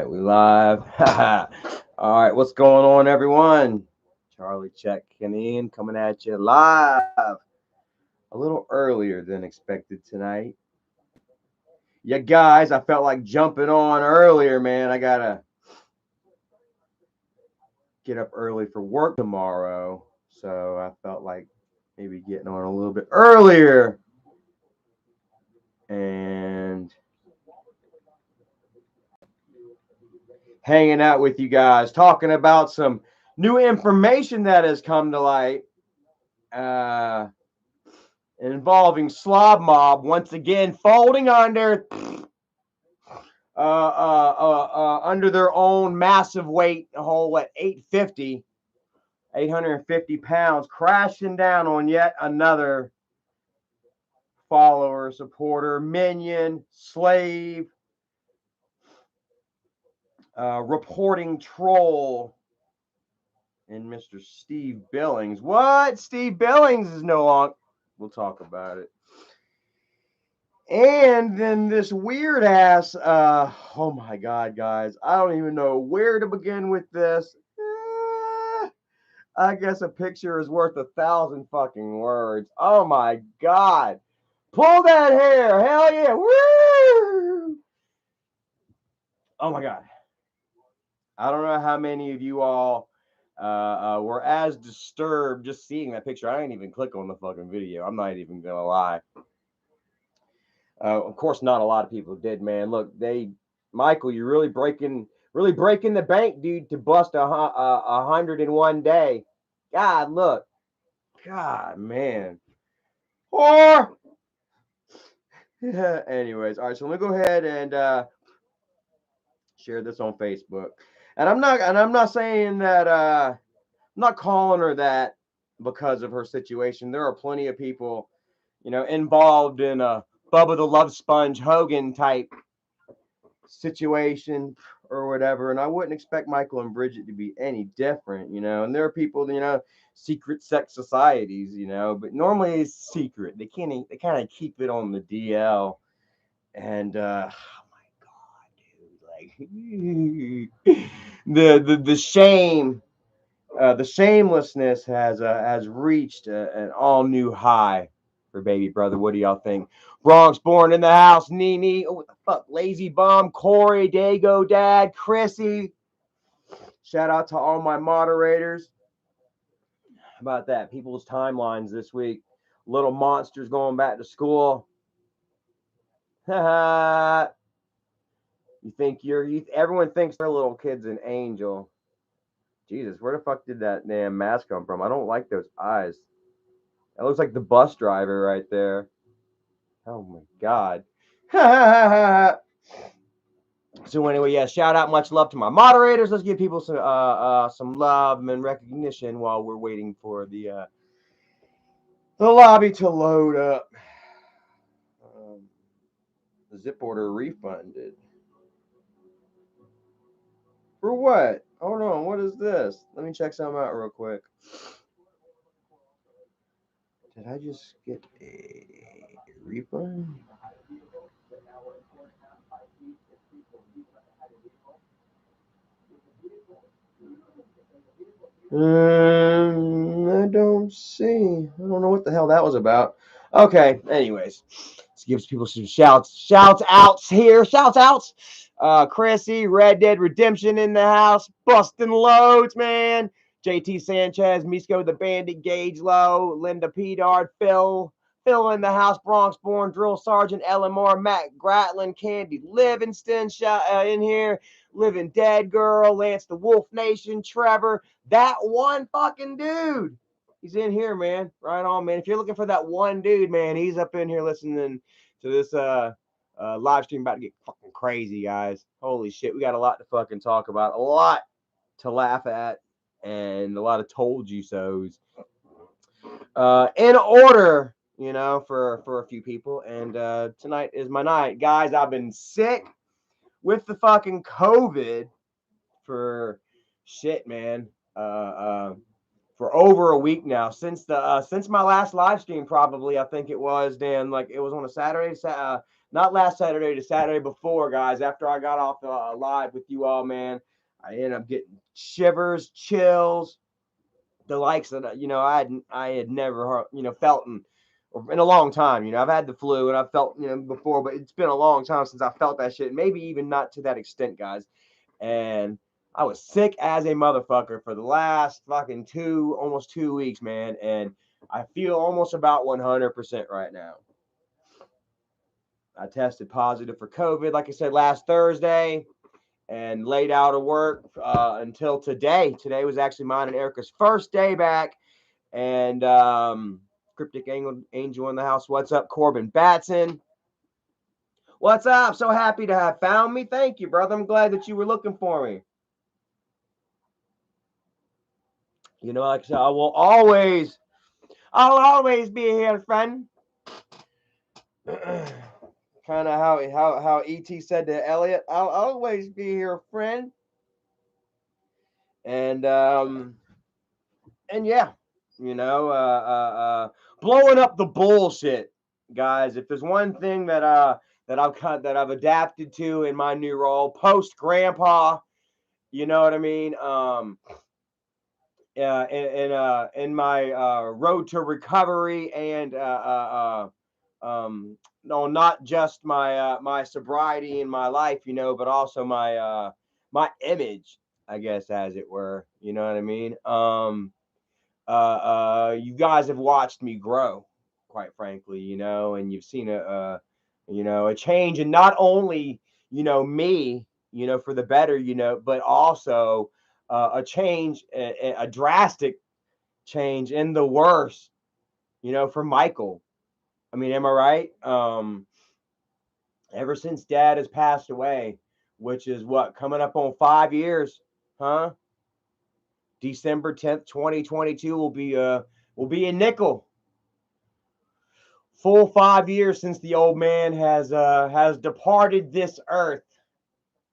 right, we live. All right, what's going on, everyone? Charlie checking in, coming at you live. A little earlier than expected tonight. Yeah, guys, I felt like jumping on earlier, man. I gotta get up early for work tomorrow, so I felt like maybe getting on a little bit earlier and hanging out with you guys, talking about some new information that has come to light. Involving Slob Mob once again folding under their own massive weight, a whole 850 pounds, crashing down on yet another follower, supporter, minion, slave, reporting troll, and Mr. Steve Billings. What? Steve Billings is no longer. We'll talk about it. And then this weird ass, oh my God, guys, I don't even know where to begin with this. I guess a picture is worth 1,000 fucking words. Oh my God. Pull that hair. Hell yeah. Woo! Oh my God. I don't know how many of you all were as disturbed just seeing that picture. I didn't even click on the fucking video. I'm not even going to lie. Of course, not a lot of people did, man. Look, Michael, you're really breaking the bank, dude, to bust 101 day. God, look, God, man. Or, anyways, all right. So let me go ahead and share this on Facebook. And I'm not saying that. I'm not calling her that because of her situation. There are plenty of people, involved in a Bubba the Love Sponge Hogan type situation or whatever, and I wouldn't expect Michael and Bridget to be any different, and there are people, secret sex societies, but normally it's secret. They kind of keep it on the DL. And oh my God, dude, like the shame, the shamelessness has reached an all new high for baby brother. What do y'all think? Bronx born in the house. Nene. Oh, what the fuck? Lazy Bomb. Corey. Dago Dad. Chrissy. Shout out to all my moderators. How about that? People's timelines this week. Little monsters going back to school. You think everyone thinks their little kid's an angel. Jesus, where the fuck did that damn mask come from? I don't like those eyes. That looks like the bus driver right there. Oh my God. So anyway, yeah, shout out, much love to my moderators. Let's give people some love and recognition while we're waiting for the lobby to load up. The zip order refunded. For what? Hold on, what is this? Let me check something out real quick. Did I just get a refund? I don't see. I don't know what the hell that was about. Okay, anyways, this gives people some shouts outs here. Shouts outs. Chrissy, Red Dead Redemption in the house, busting loads, man. JT Sanchez, Misco the Bandit, Gage Low, Linda Pedard, Phil in the house, Bronx born, Drill Sergeant, Elmore, Matt Gratlin, Candy Livingston in here, Living Dead Girl, Lance the Wolf Nation, Trevor, that one fucking dude. He's in here, man. Right on, man. If you're looking for that one dude, man, he's up in here listening to this live stream about to get fucking crazy, guys. Holy shit, we got a lot to fucking talk about, a lot to laugh at, and a lot of told you so's. In order, for a few people, and tonight is my night, guys. I've been sick with the fucking COVID for shit, man. For over a week now, since my last live stream, probably. I think it was, Dan, like it was on a Saturday. not last Saturday, the Saturday before, guys. After I got off live with you all, man, I ended up getting shivers, chills, the likes that I had never felt in a long time. I've had the flu and I've felt before, but it's been a long time since I felt that shit. Maybe even not to that extent, guys. And I was sick as a motherfucker for the last fucking almost 2 weeks, man. And I feel almost about 100% right now. I tested positive for COVID, like I said, last Thursday, and laid out of work until today. Today was actually mine and Erica's first day back. And Cryptic Angel in the house. What's up, Corbin Batson? What's up? So happy to have found me. Thank you, brother. I'm glad that you were looking for me. Like I said, I'll always be here, friend. Kind of how E.T. said to Elliot, I'll always be here, friend. And yeah, blowing up the bullshit, guys. If there's one thing that I've adapted to in my new role, post grandpa, you know what I mean. In my road to recovery and no, not just my sobriety in my life, but also my image, I guess, as it were. You know what I mean? You guys have watched me grow, quite frankly, and you've seen a change, and not only me, for the better, but also a change, a drastic change in the worse, for Michael. I mean, am I right? Ever since Dad has passed away, which is what, coming up on 5 years, huh? December 10th, 2022 will be a nickel. Full 5 years since the old man has departed this earth,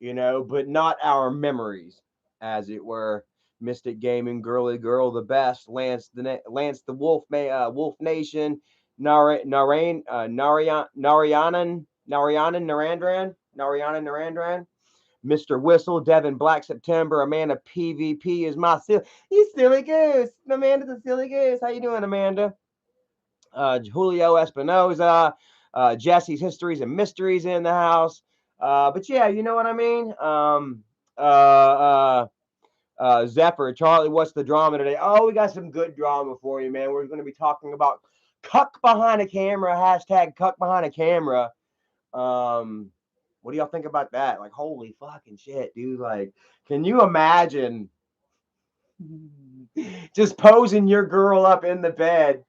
but not our memories, as it were. Mystic Gaming, Girly Girl, the best, Lance the Wolf, Wolf Nation, Narendran, Mr. Whistle, Devin Black, September, Amanda PvP is my you silly goose. Amanda's a silly goose. How you doing, Amanda? Julio Espinoza, Jesse's Histories and Mysteries in the house. But yeah, you know what I mean? Zephyr, Charlie, what's the drama today? Oh, we got some good drama for you, man. We're going to be talking about cuck behind a camera, hashtag cuck behind a camera. What do y'all think about that? Like, holy fucking shit, dude. Like, can you imagine just posing your girl up in the bed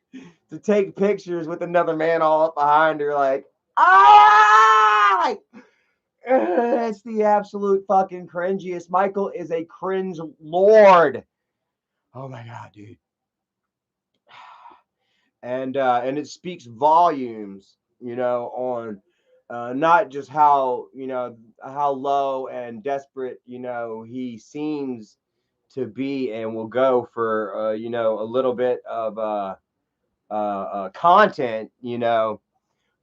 to take pictures with another man all up behind her? Like, ah! It's the absolute fucking cringiest. Michael is a cringe lord. Oh my god, dude. And it speaks volumes, on not just how low and desperate he seems to be, and will go for a little bit of content,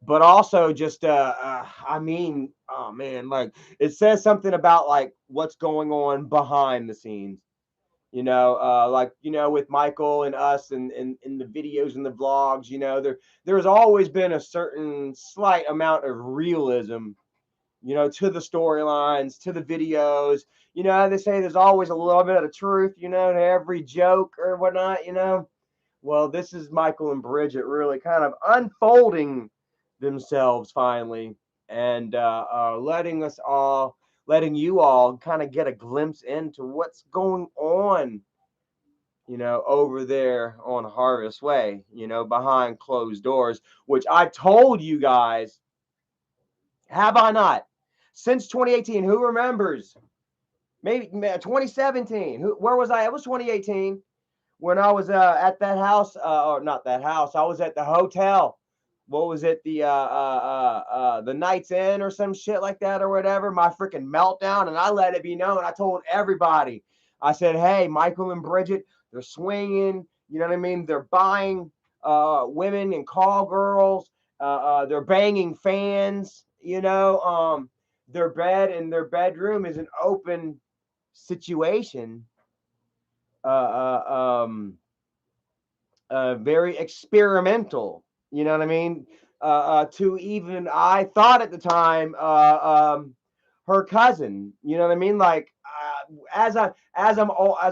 but also just I mean, oh man, like it says something about like what's going on behind the scenes, like with Michael and us, and in the videos and the vlogs, there's always been a certain slight amount of realism, to the storylines, to the videos. They say there's always a little bit of truth, to every joke or whatnot. Well, this is Michael and Bridget really kind of unfolding themselves finally, and letting you all kind of get a glimpse into what's going on, over there on Harvest Way, behind closed doors, which I told you guys, have I not? Since 2018, who remembers? Maybe 2017. Where was I? It was 2018 when I was at that house, or not that house. I was at the hotel. What was it? The Night's Inn or some shit like that or whatever. My freaking meltdown, and I let it be known. I told everybody. I said, "Hey, Michael and Bridget, they're swinging. You know what I mean? They're buying women and call girls. They're banging fans. you know, their bed and their bedroom is an open situation, uh, uh, um, very experimental. You know what I mean? To even I thought at the time, her cousin. You know what I mean? Like as I'm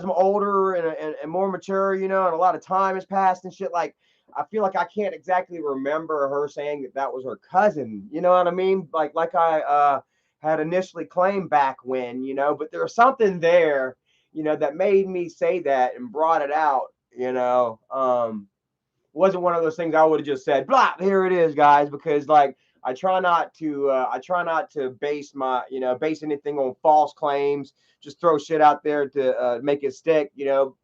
older and more mature, you know, and a lot of time has passed and shit. Like I feel like I can't exactly remember her saying that that was her cousin. You know what I mean? Like I had initially claimed back when, you know, but there was something there, you know, that made me say that and brought it out. You know, wasn't one of those things I would have just said, blah, here it is, guys, because like I try not to base my, you know, base anything on false claims, just throw shit out there to make it stick, you know,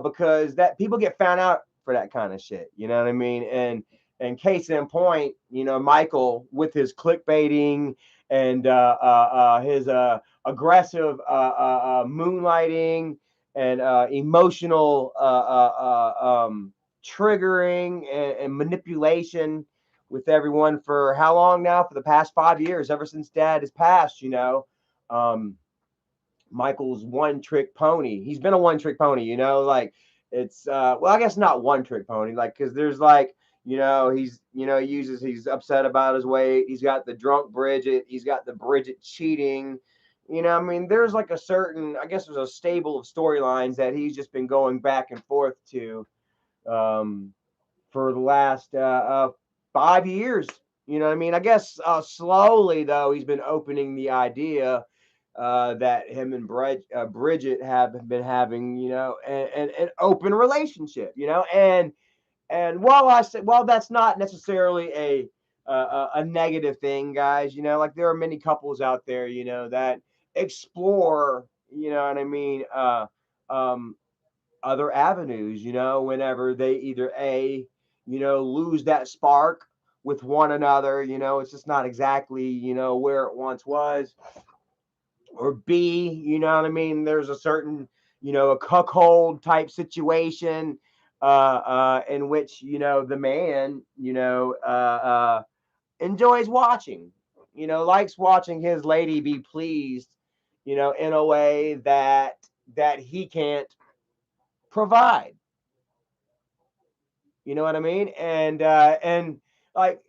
because that people get found out for that kind of shit, you know what I mean? And case in point, you know, Michael with his clickbaiting and his aggressive moonlighting and emotional triggering and manipulation with everyone for how long now? For the past 5 years, ever since Dad has passed, you know. Um, Michael's one trick pony. He's been a one trick pony, you know, like it's well, I guess not one trick pony, like because there's like, you know, he's upset about his weight. He's got the drunk Bridget. He's got the Bridget cheating. You know, I mean, there's like a certain, I guess there's a stable of storylines that he's just been going back and forth to um, for the last 5 years. You know what I mean? I guess slowly, though, he's been opening the idea that him and Bridget have been having, you know, an open relationship, you know, and while that's not necessarily a negative thing, guys, you know, like there are many couples out there, you know, that explore, you know what I mean, um, other avenues, you know, whenever they either you know, lose that spark with one another, you know, it's just not exactly, you know, where it once was, or B, you know what I mean? There's a certain, you know, a cuckold type situation in which, you know, the man, you know, enjoys watching, you know, likes watching his lady be pleased, you know, in a way that he can't provide. You know what I mean? And like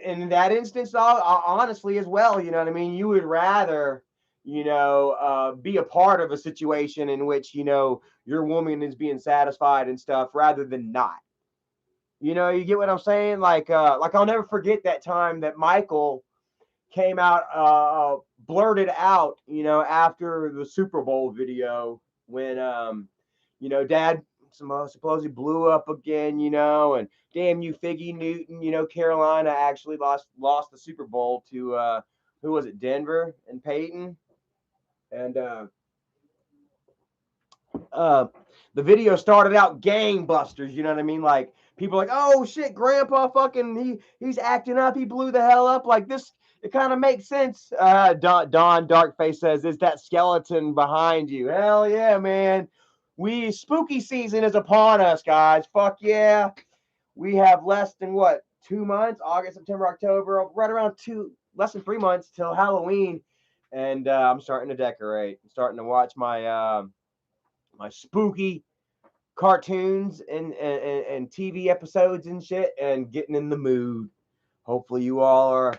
in that instance, honestly as well, you know what I mean. You would rather, you know, be a part of a situation in which, you know, your woman is being satisfied and stuff rather than not. You know, you get what I'm saying? Like I'll never forget that time that Michael came out, blurted out, you know, after the Super Bowl video when, you know, Dad supposedly blew up again, you know, and damn you, Figgy Newton, you know, Carolina actually lost the Super Bowl to who was it, Denver and Peyton, and uh, the video started out gangbusters. You know what I mean? Like people are like, oh shit, Grandpa fucking he's acting up. He blew the hell up like this. It kind of makes sense. Don Darkface says, "Is that skeleton behind you?" Hell yeah, man. We spooky season is upon us, guys. Fuck yeah. We have less than what 2 months? August, September, October. Right around less than 3 months till Halloween, and I'm starting to decorate. I'm starting to watch my spooky cartoons and TV episodes and shit and getting in the mood. Hopefully you all are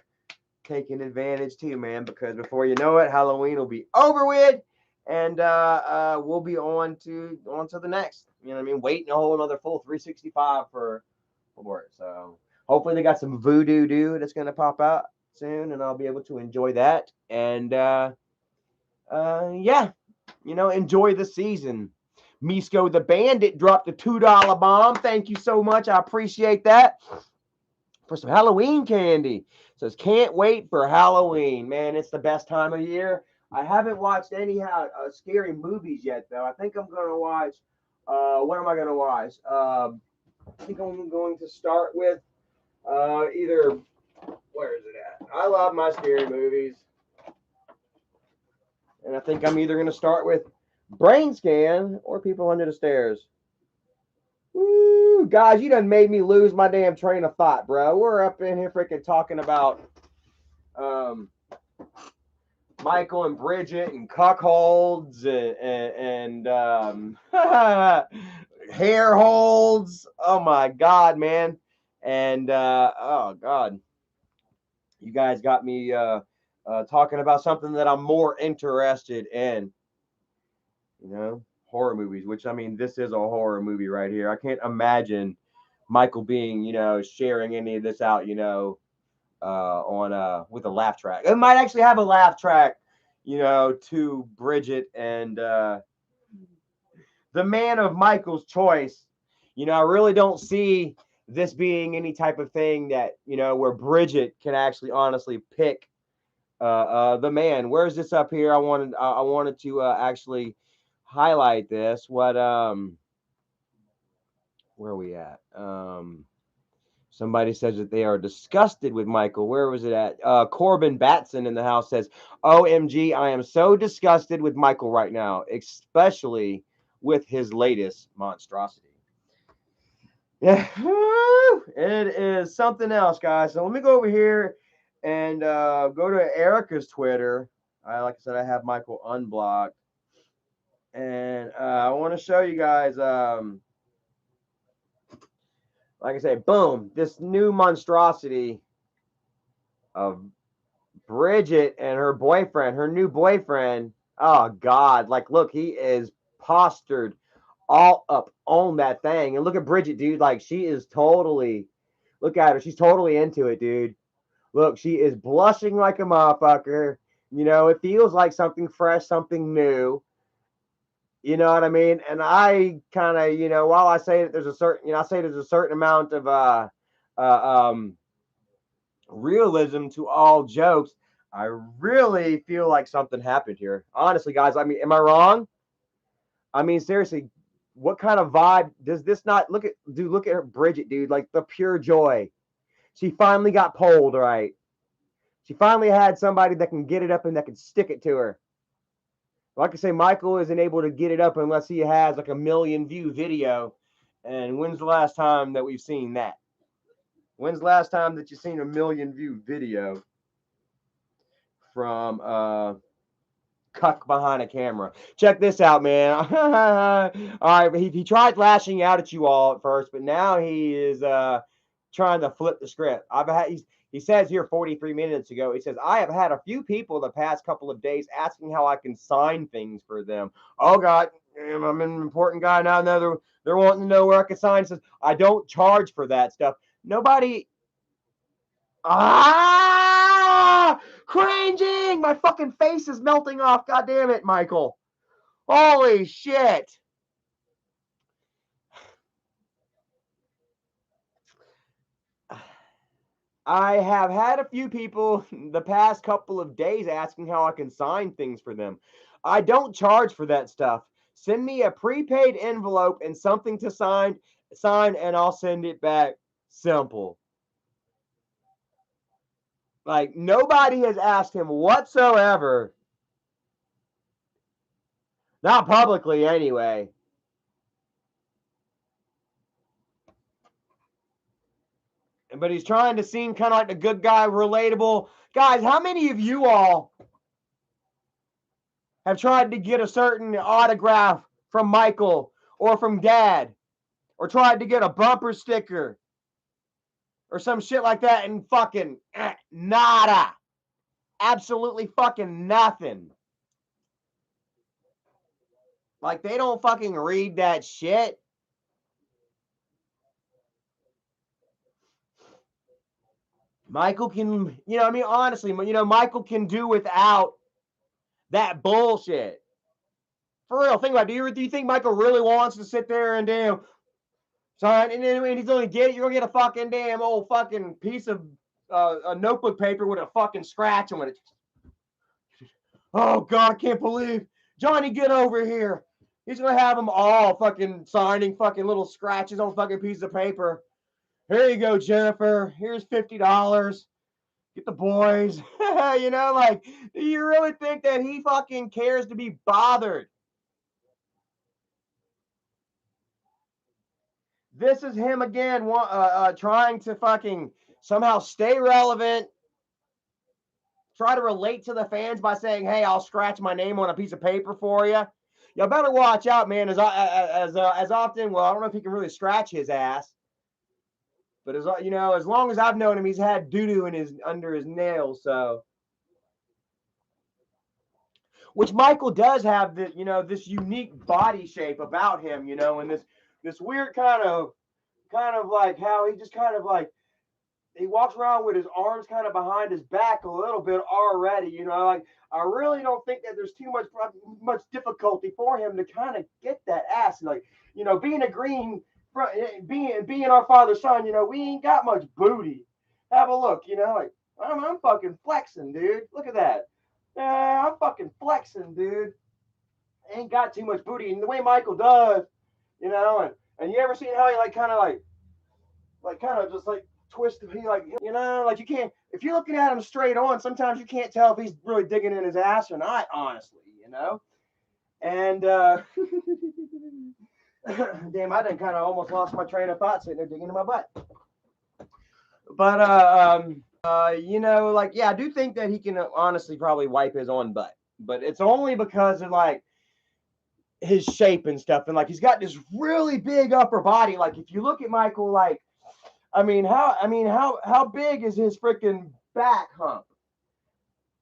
taking advantage too, man, because before you know it, Halloween will be over with and we'll be on to the next. You know what I mean? Waiting a whole another full 365 for it. So hopefully they got some voodoo do that's gonna pop out soon and I'll be able to enjoy that. And yeah, you know, enjoy the season. Misko the Bandit dropped a $2 bomb. Thank you so much. I appreciate that. For some Halloween candy. Says, can't wait for Halloween. Man, it's the best time of year. I haven't watched any scary movies yet, though. I think I'm going to watch. What am I going to watch? I think I'm going to start with either. Where is it at? I love my scary movies. And I think I'm either going to start with Brain Scan or People Under the Stairs. Woo, guys, you done made me lose my damn train of thought, bro. We're up in here freaking talking about Michael and Bridget and cuckolds and hair holds. Oh my God, man. And oh God, you guys got me talking about something that I'm more interested in. You know, horror movies, which I mean, this is a horror movie right here. I can't imagine Michael being, sharing any of this out, on with a laugh track. It might actually have a laugh track, to Bridget and the man of Michael's choice. I really don't see this being any type of thing that, where Bridget can actually honestly pick the man. Where's this up here? I wanted to actually highlight this. Where are we at? Somebody says that they are disgusted with Michael. Where was it at? Corbin Batson in the house says, OMG, I am so disgusted with Michael right now, especially with his latest monstrosity. Yeah, it is something else, guys. So let me go over here and go to Erica's Twitter. Like I said, I have Michael unblocked. And I want to show you guys, like I say, boom, this new monstrosity of Bridget and her boyfriend, her new boyfriend. Oh God, like look, he is postured all up on that thing. And look at Bridget, dude. Like she is totally, look at her. She's totally into it, dude. Look, she is blushing like a motherfucker. It feels like something fresh, something new. You know what I mean? And I kind of, while I say that there's a certain, I say there's a certain amount of uh, um, realism to all jokes. I really feel like something happened here. Honestly, guys, I mean, am I wrong? I mean, seriously, what kind of vibe does this not look at? Dude, look at her, Bridget, dude, like the pure joy. She finally got polled, right? She finally had somebody that can get it up and that can stick it to her. Like I say, Michael isn't able to get it up unless he has like a million view video. And when's the last time that we've seen that? When's the last time that you've seen a million view video from cuck behind a camera? Check this out, man. All right, he tried lashing out at you all at first, but now he is trying to flip the script. He says here 43 minutes ago, he says, I have had a few people the past couple of days asking how I can sign things for them. Oh God, I'm an important guy now. No, they're wanting to know where I can sign. He says, I don't charge for that stuff. Nobody. Cringing! My fucking face is melting off. God damn it, Michael. Holy shit. I have had a few people the past couple of days asking how I can sign things for them. I don't charge for that stuff. Send me a prepaid envelope and something to sign, and I'll send it back. Simple. Like nobody has asked him whatsoever. Not publicly anyway. But he's trying to seem kind of like the good guy, relatable. Guys, how many of you all have tried to get a certain autograph from Michael or from Dad, or tried to get a bumper sticker or some shit like that and fucking nada? Absolutely fucking nothing. Like they don't fucking read that shit. Michael can, I mean, honestly, Michael can do without that bullshit. For real, think about it. Do you think Michael really wants to sit there and damn sign, and then when he's gonna get it, you're gonna get a fucking damn old fucking piece of a notebook paper with a fucking scratch on it. Oh God, I can't believe Johnny, get over here. He's gonna have them all fucking signing fucking little scratches on fucking pieces of paper. Here you go, Jennifer. Here's $50. Get the boys. Like, do you really think that he fucking cares to be bothered? This is him again, trying to fucking somehow stay relevant. try to relate to the fans by saying, "Hey, I'll scratch my name on a piece of paper for you." Y'all better watch out, man. As often, well, I don't know if he can really scratch his ass, but as you know, as long as I've known him, he's had doo doo in his under his nails. So, which Michael does have this, this unique body shape about him, and this weird kind of like how he just kind of like he walks around with his arms kind of behind his back a little bit already. Like I really don't think that there's too much difficulty for him to kind of get that ass. Like being a green, being our father's son, we ain't got much booty. Have a look, like I'm fucking flexing, dude. Look at that. I'm fucking flexing, dude. Ain't got too much booty, and the way Michael does, and you ever seen how he like kind of just like twist he like like you can't if you're looking at him straight on, sometimes you can't tell if he's really digging in his ass or not, honestly, and damn, I done kind of almost lost my train of thought sitting there digging in my butt. But like, yeah, I do think that he can honestly probably wipe his own butt, but it's only because of like his shape and stuff, and like he's got this really big upper body. Like if you look at Michael, like how big is his freaking back hump?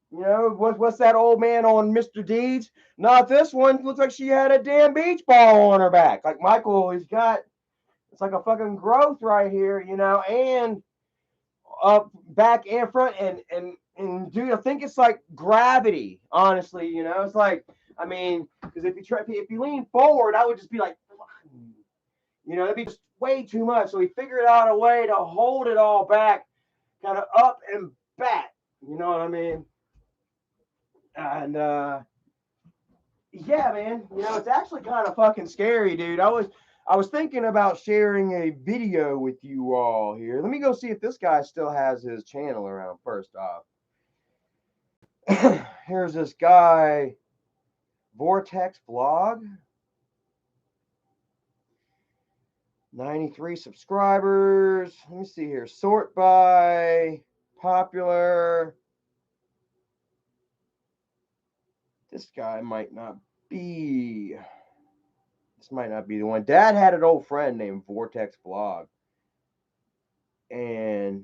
What's that old man on Mr. Deeds? Not this one. Looks like she had a damn beach ball on her back. Like Michael, it's like a fucking growth right here, and up back and front, and dude, I think it's like gravity. Honestly, it's like because if you lean forward, I would just be like, it'd be just way too much. So he figured out a way to hold it all back, kind of up and back. You know what I mean? And yeah, man, it's actually kind of fucking scary, dude. I was thinking about sharing a video with you all here. Let me go see if this guy still has his channel around first off. Here's this guy, Vortex Vlog. 93 subscribers. Let me see here. Sort by popular. This guy might not be. This might not be the one. Dad had an old friend named Vortex Vlog. And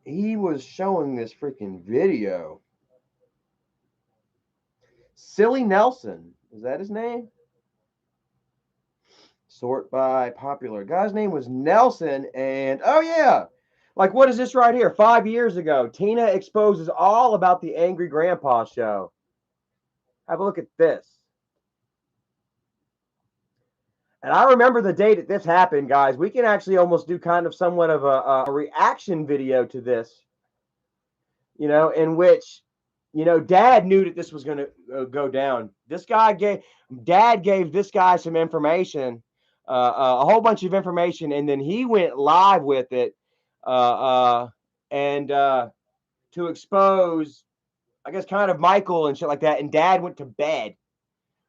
he was showing this freaking video. Silly Nelson. Is that his name? Sort by popular. Guy's name was Nelson. And oh yeah. Like, what is this right here? 5 years ago, Tina exposes all about the Angry Grandpa show. Have a look at this. And I remember the day that this happened, guys. We can actually almost do kind of somewhat of a reaction video to this, in which, Dad knew that this was going to go down. Dad gave this guy some information, a whole bunch of information, and then he went live with it. And to expose, I guess, kind of Michael and shit like that. And Dad went to bed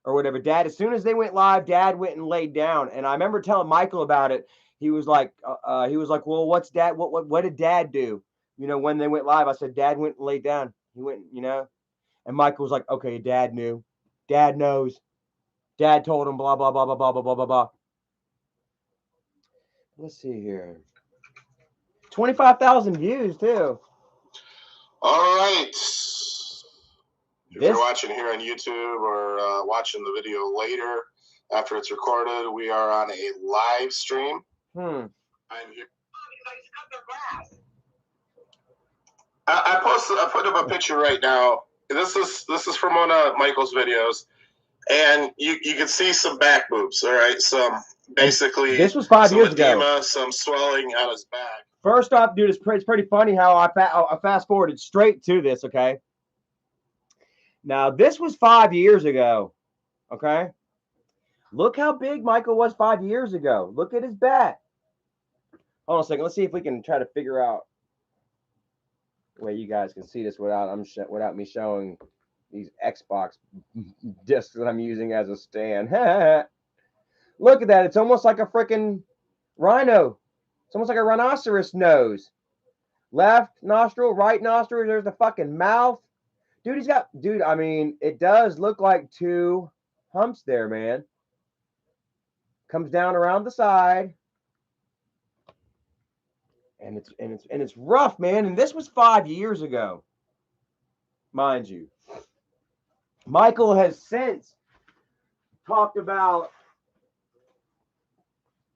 or whatever. Dad, as soon as they went live, Dad went and laid down. And I remember telling Michael about it. He was like, well, what's Dad? What did Dad do? When they went live, I said, Dad went and laid down. He went, and Michael was like, okay, Dad knew. Dad knows. Dad told him, blah, blah, blah, blah, blah, blah, blah, blah, blah. Let's see here. 25,000 views too. All right. If you're watching here on YouTube or watching the video later after it's recorded, we are on a live stream. I'm here. I put up a picture right now. This is from one of Michael's videos, and you can see some back boobs. All right, basically this was 5 years ago. Some swelling on his back. First off, dude, it's pretty funny how I fast forwarded straight to this, okay? Now, this was 5 years ago, okay? Look how big Michael was 5 years ago. Look at his back. Hold on a second. Let's see if we can try to figure out the way you guys can see this without me showing these Xbox discs that I'm using as a stand. Look at that. It's almost like a freaking Rhino. It's almost like a rhinoceros nose. Left nostril, right nostril. There's the fucking mouth. Dude, I mean, it does look like two humps there, man. Comes down around the side. And it's rough, man. And this was 5 years ago, mind you. Michael has since talked about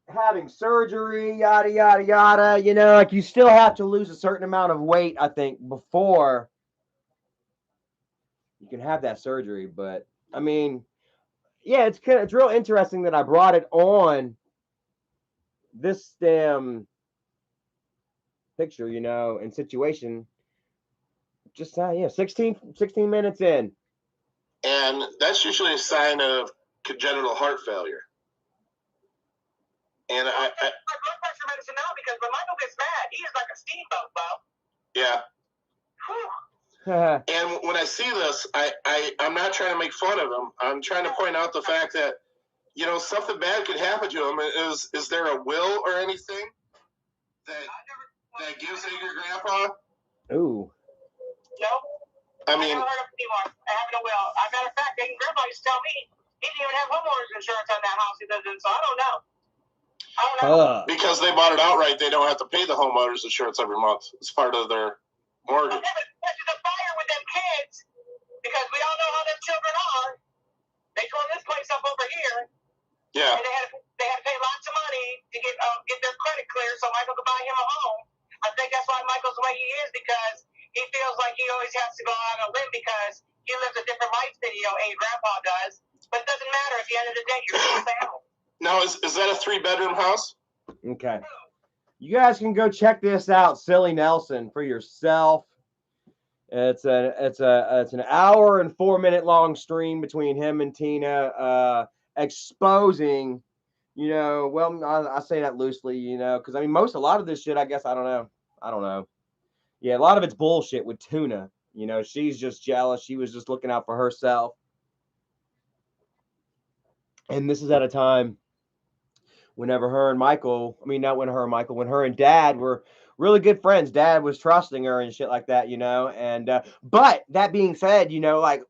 having surgery, yada yada yada. You know, like you still have to lose a certain amount of weight, I think, before you can have that surgery. But I mean, yeah, it's real interesting that I brought it on this damn picture, you know, and situation. Just 16 minutes in. And that's usually a sign of congenital heart failure. And I blood pressure medicine now because when Michael gets mad, he is like a steamboat, Bo. Yeah. And when I see this, I'm not trying to make fun of him. I'm trying to point out the fact that, you know, something bad could happen to him. Is there a will or anything that gives Angry Grandpa? Ooh. No. I mean, I never heard of anymore. I have no will. As a matter of fact, Angry Grandpa used to tell me he didn't even have homeowners insurance on that house he lives in, so I don't know. Because they bought it outright, they don't have to pay the homeowners insurance every month. It's part of their mortgage. Okay, but there's a fire with them kids, because we all know how them children are. They tore this place up over here. Yeah. And they had to pay lots of money to get their credit clear so Michael could buy him a home. I think that's why Michael's the way he is, because he feels like he always has to go out on a limb because he lives a different life than Grandpa does. But it doesn't matter. At the end of the day, you're still family. Now, is that a 3-bedroom house? Okay. You guys can go check this out, Silly Nelson, for yourself. It's an hour and 4-minute long stream between him and Tina, exposing, you know, well, I say that loosely, you know, because I mean, a lot of this shit, I guess, I don't know. Yeah, a lot of it's bullshit with Tuna. You know, she's just jealous. She was just looking out for herself. And this is at a time whenever her and Michael, I mean, not when her and Michael, when her and Dad were really good friends. Dad was trusting her and shit like that, you know. And but that being said, you know, like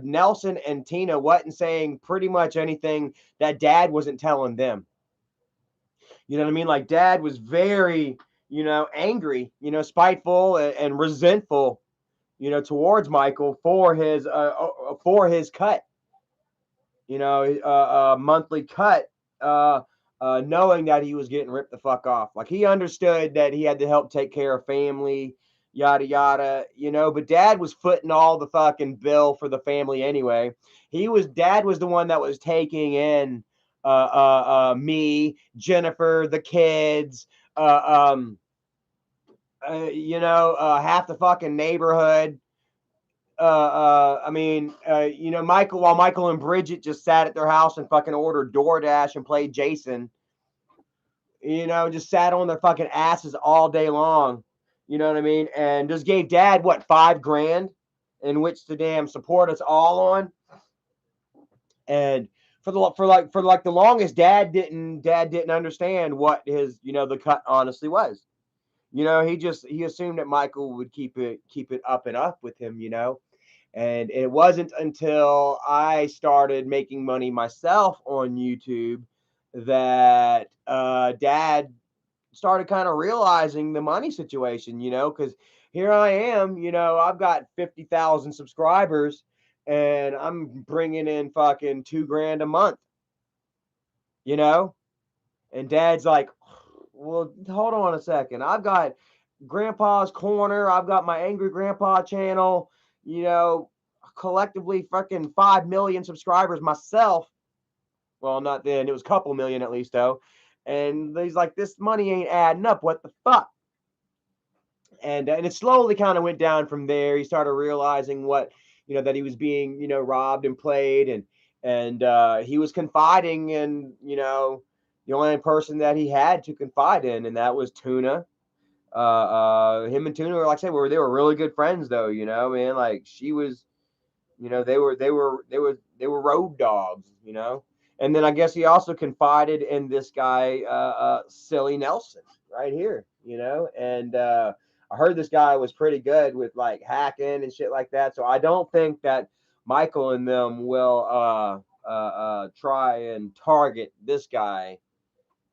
Nelson and Tina wasn't saying pretty much anything that Dad wasn't telling them. You know what I mean? Like Dad was very, you know, angry, you know, spiteful and resentful, you know, towards Michael for his cut, you know, monthly cut, knowing that he was getting ripped the fuck off. Like he understood that he had to help take care of family, yada yada, you know. But Dad was footing all the fucking bill for the family anyway. Dad was the one that was taking in me, Jennifer, the kids, you know, half the fucking neighborhood. I mean, you know, while Michael and Bridget just sat at their house and fucking ordered DoorDash and played Jason, you know, just sat on their fucking asses all day long. You know what I mean? And just gave Dad what, $5,000 in which to damn support us all on. And for the longest, Dad didn't understand what his, you know, the cut honestly was. You know, he assumed that Michael would keep it up and up with him, you know. And it wasn't until I started making money myself on YouTube that Dad started kind of realizing the money situation, you know, because here I am, you know, I've got 50,000 subscribers and I'm bringing in fucking $2,000 a month, you know, and Dad's like, well, hold on a second. I've got Grandpa's Corner. I've got my Angry Grandpa channel, you know, collectively fucking 5 million subscribers myself. Well, not then. It was a couple million at least, though. And he's like, this money ain't adding up. What the fuck? And it slowly kind of went down from there. He started realizing what, you know, that he was being, you know, robbed and played. And he was confiding in, you know, the only person that he had to confide in, and that was Tuna. Him and Tuna were, like I said, they were really good friends, though. You know, man, like she was, you know, they were road dogs, you know. And then I guess he also confided in this guy, Silly Nelson, right here, and I heard this guy was pretty good with like hacking and shit like that. So I don't think that Michael and them will try and target this guy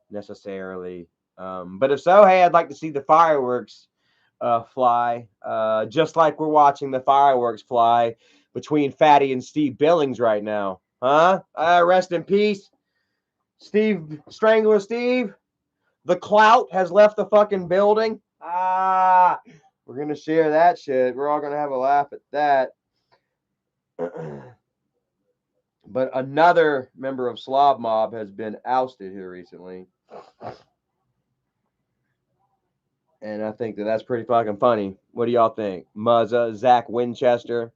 necessarily. But if so, hey, I'd like to see the fireworks fly, just like we're watching the fireworks fly between Fatty and Steve Billings right now. Huh? Rest in peace, Steve, Strangler Steve. The clout has left the fucking building. We're going to share that shit. We're all going to have a laugh at that. But another member of Slob Mob has been ousted here recently. And I think that that's pretty fucking funny. What do y'all think? Muzza, Zach Winchester.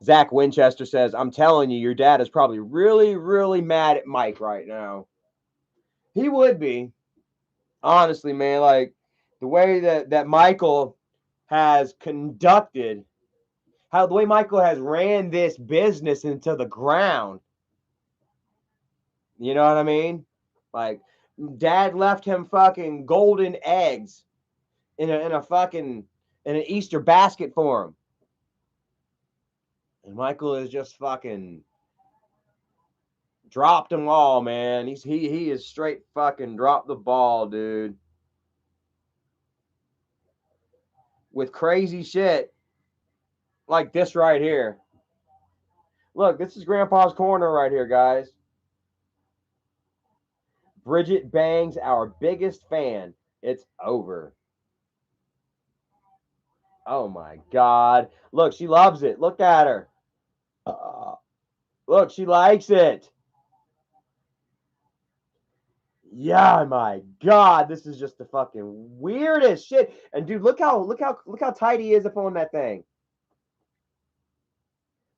Zach Winchester says, I'm telling you, your dad is probably really, really mad at Mike right now. He would be. Honestly, man, like the way that Michael has conducted, how the way Michael has ran this business into the ground. You know what I mean? Like, dad left him fucking golden eggs in an Easter basket for him. And Michael is just fucking dropped them all, man. He is straight fucking dropped the ball, dude. With crazy shit like this right here. Look, this is Grandpa's Corner right here, guys. Bridget bangs our biggest fan. It's over. Oh my God. Look, she loves it. Look at her. Look, she likes it. Yeah, my God, this is just the fucking weirdest shit. And dude, look how tight he is up on that thing.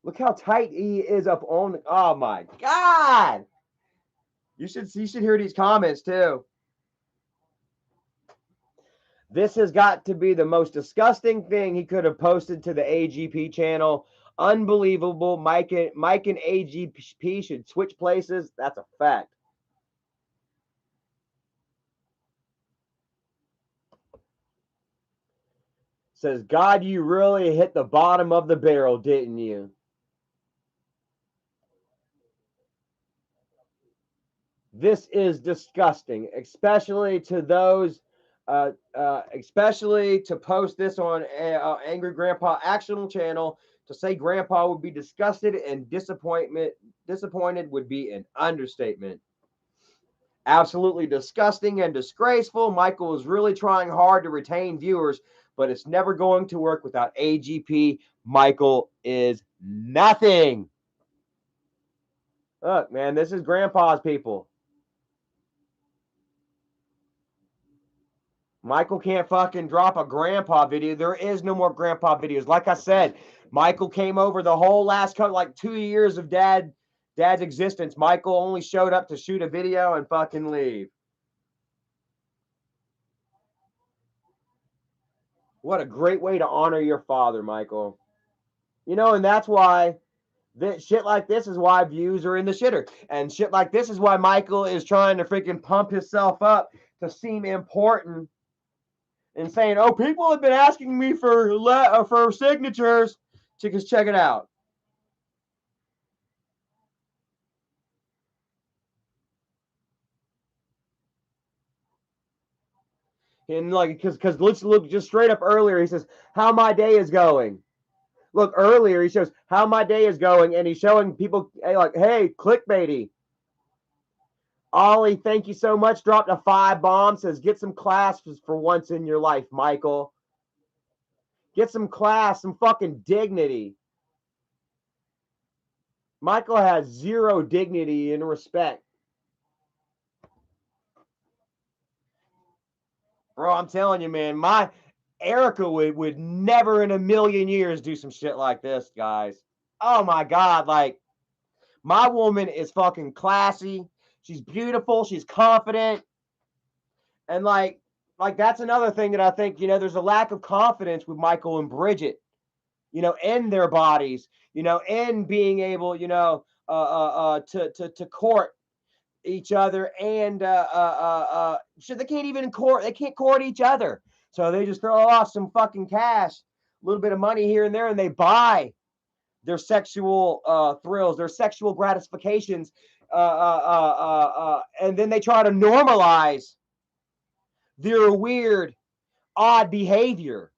Look how tight he is up on. Oh my God. You should hear these comments too. This has got to be the most disgusting thing he could have posted to the AGP channel. Unbelievable. Mike and AGP should switch places. That's a fact. Says, God, you really hit the bottom of the barrel, didn't you? This is disgusting, especially to those, especially to post this on Angry Grandpa Actionable channel. To say Grandpa would be disgusted and disappointed would be an understatement. Absolutely disgusting and disgraceful. Michael is really trying hard to retain viewers, but it's never going to work without AGP. Michael is nothing. Look, man, this is Grandpa's people. Michael can't fucking drop a Grandpa video. There is no more Grandpa videos. Like I said, Michael came over the whole last like 2 years of Dad's existence. Michael only showed up to shoot a video and fucking leave. What a great way to honor your father, Michael. And that's why shit like this is why views are in the shitter. And shit like this is why Michael is trying to freaking pump himself up to seem important and saying, oh, people have been asking me for signatures. Chickas, check it out. And like, because let's look just straight up earlier. He says, how my day is going. Look, earlier he shows how my day is going, and he's showing people like, hey, clickbaity. Ollie, thank you so much. Dropped a 5 bomb. Says, get some class for once in your life, Michael. Get some class, some fucking dignity. Michael has zero dignity and respect. Bro, I'm telling you, man, my Erica would never in a million years do some shit like this, guys. Oh my God, like, my woman is fucking classy. She's beautiful. She's confident. And like that's another thing that I think, there's a lack of confidence with Michael and Bridget, in their bodies, in being able, to court each other, and shit, they can't even court. They can't court each other, so they just throw off some fucking cash, a little bit of money here and there, and they buy their sexual thrills, their sexual gratifications, and then they try to normalize their weird, odd behavior.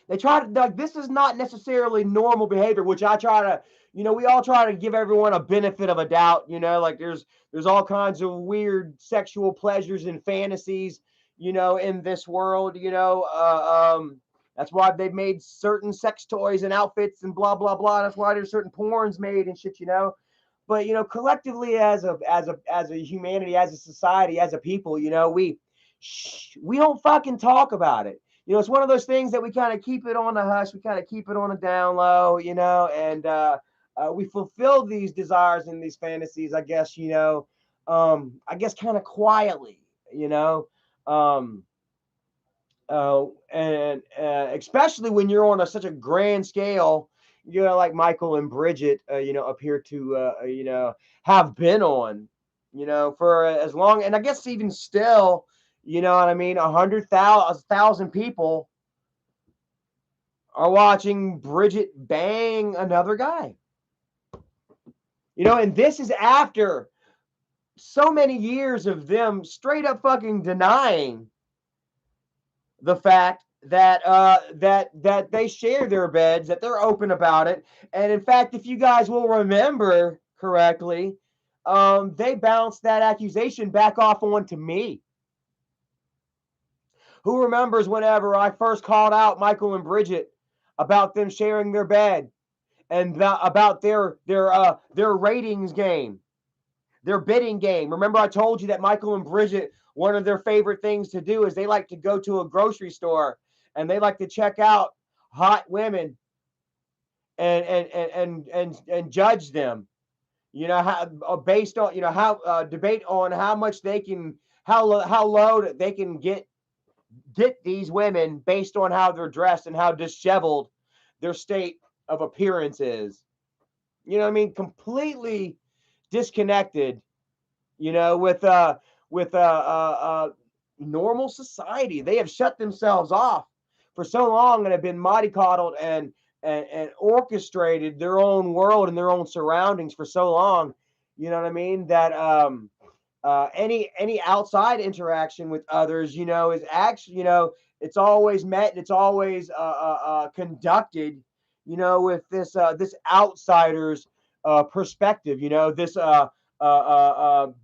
They try to, like, this is not necessarily normal behavior, which I try to, we all try to give everyone a benefit of a doubt, like there's all kinds of weird sexual pleasures and fantasies, in this world, that's why they've made certain sex toys and outfits and blah, blah, blah. That's why there's certain porns made and shit, but, collectively as a humanity, as a society, as a people, we don't fucking talk about it. It's one of those things that we kind of keep it on the hush. We kind of keep it on the down low, and we fulfill these desires and these fantasies, I guess, I guess kind of quietly, and especially when you're on such a grand scale, like Michael and Bridget, appear to, have been on, for as long, and I guess even still, you know what I mean? 100,000 people are watching Bridget bang another guy. And this is after so many years of them straight up fucking denying the fact that that they share their beds, that they're open about it. And in fact, if you guys will remember correctly, they bounced that accusation back off onto me. Who remembers whenever I first called out Michael and Bridget about them sharing their bed and about their ratings game, their bidding game? Remember I told you that Michael and Bridget, one of their favorite things to do is they like to go to a grocery store and they like to check out hot women and judge them. How based on how debate on how much they can how low they can get these women based on how they're dressed and how disheveled their state of appearance is. You know what I mean? Completely disconnected, with normal society. They have shut themselves off for so long and have been mollycoddled and orchestrated their own world and their own surroundings for so long. You know what I mean? That any outside interaction with others, is actually, it's always met and it's always conducted, with this outsider's perspective, this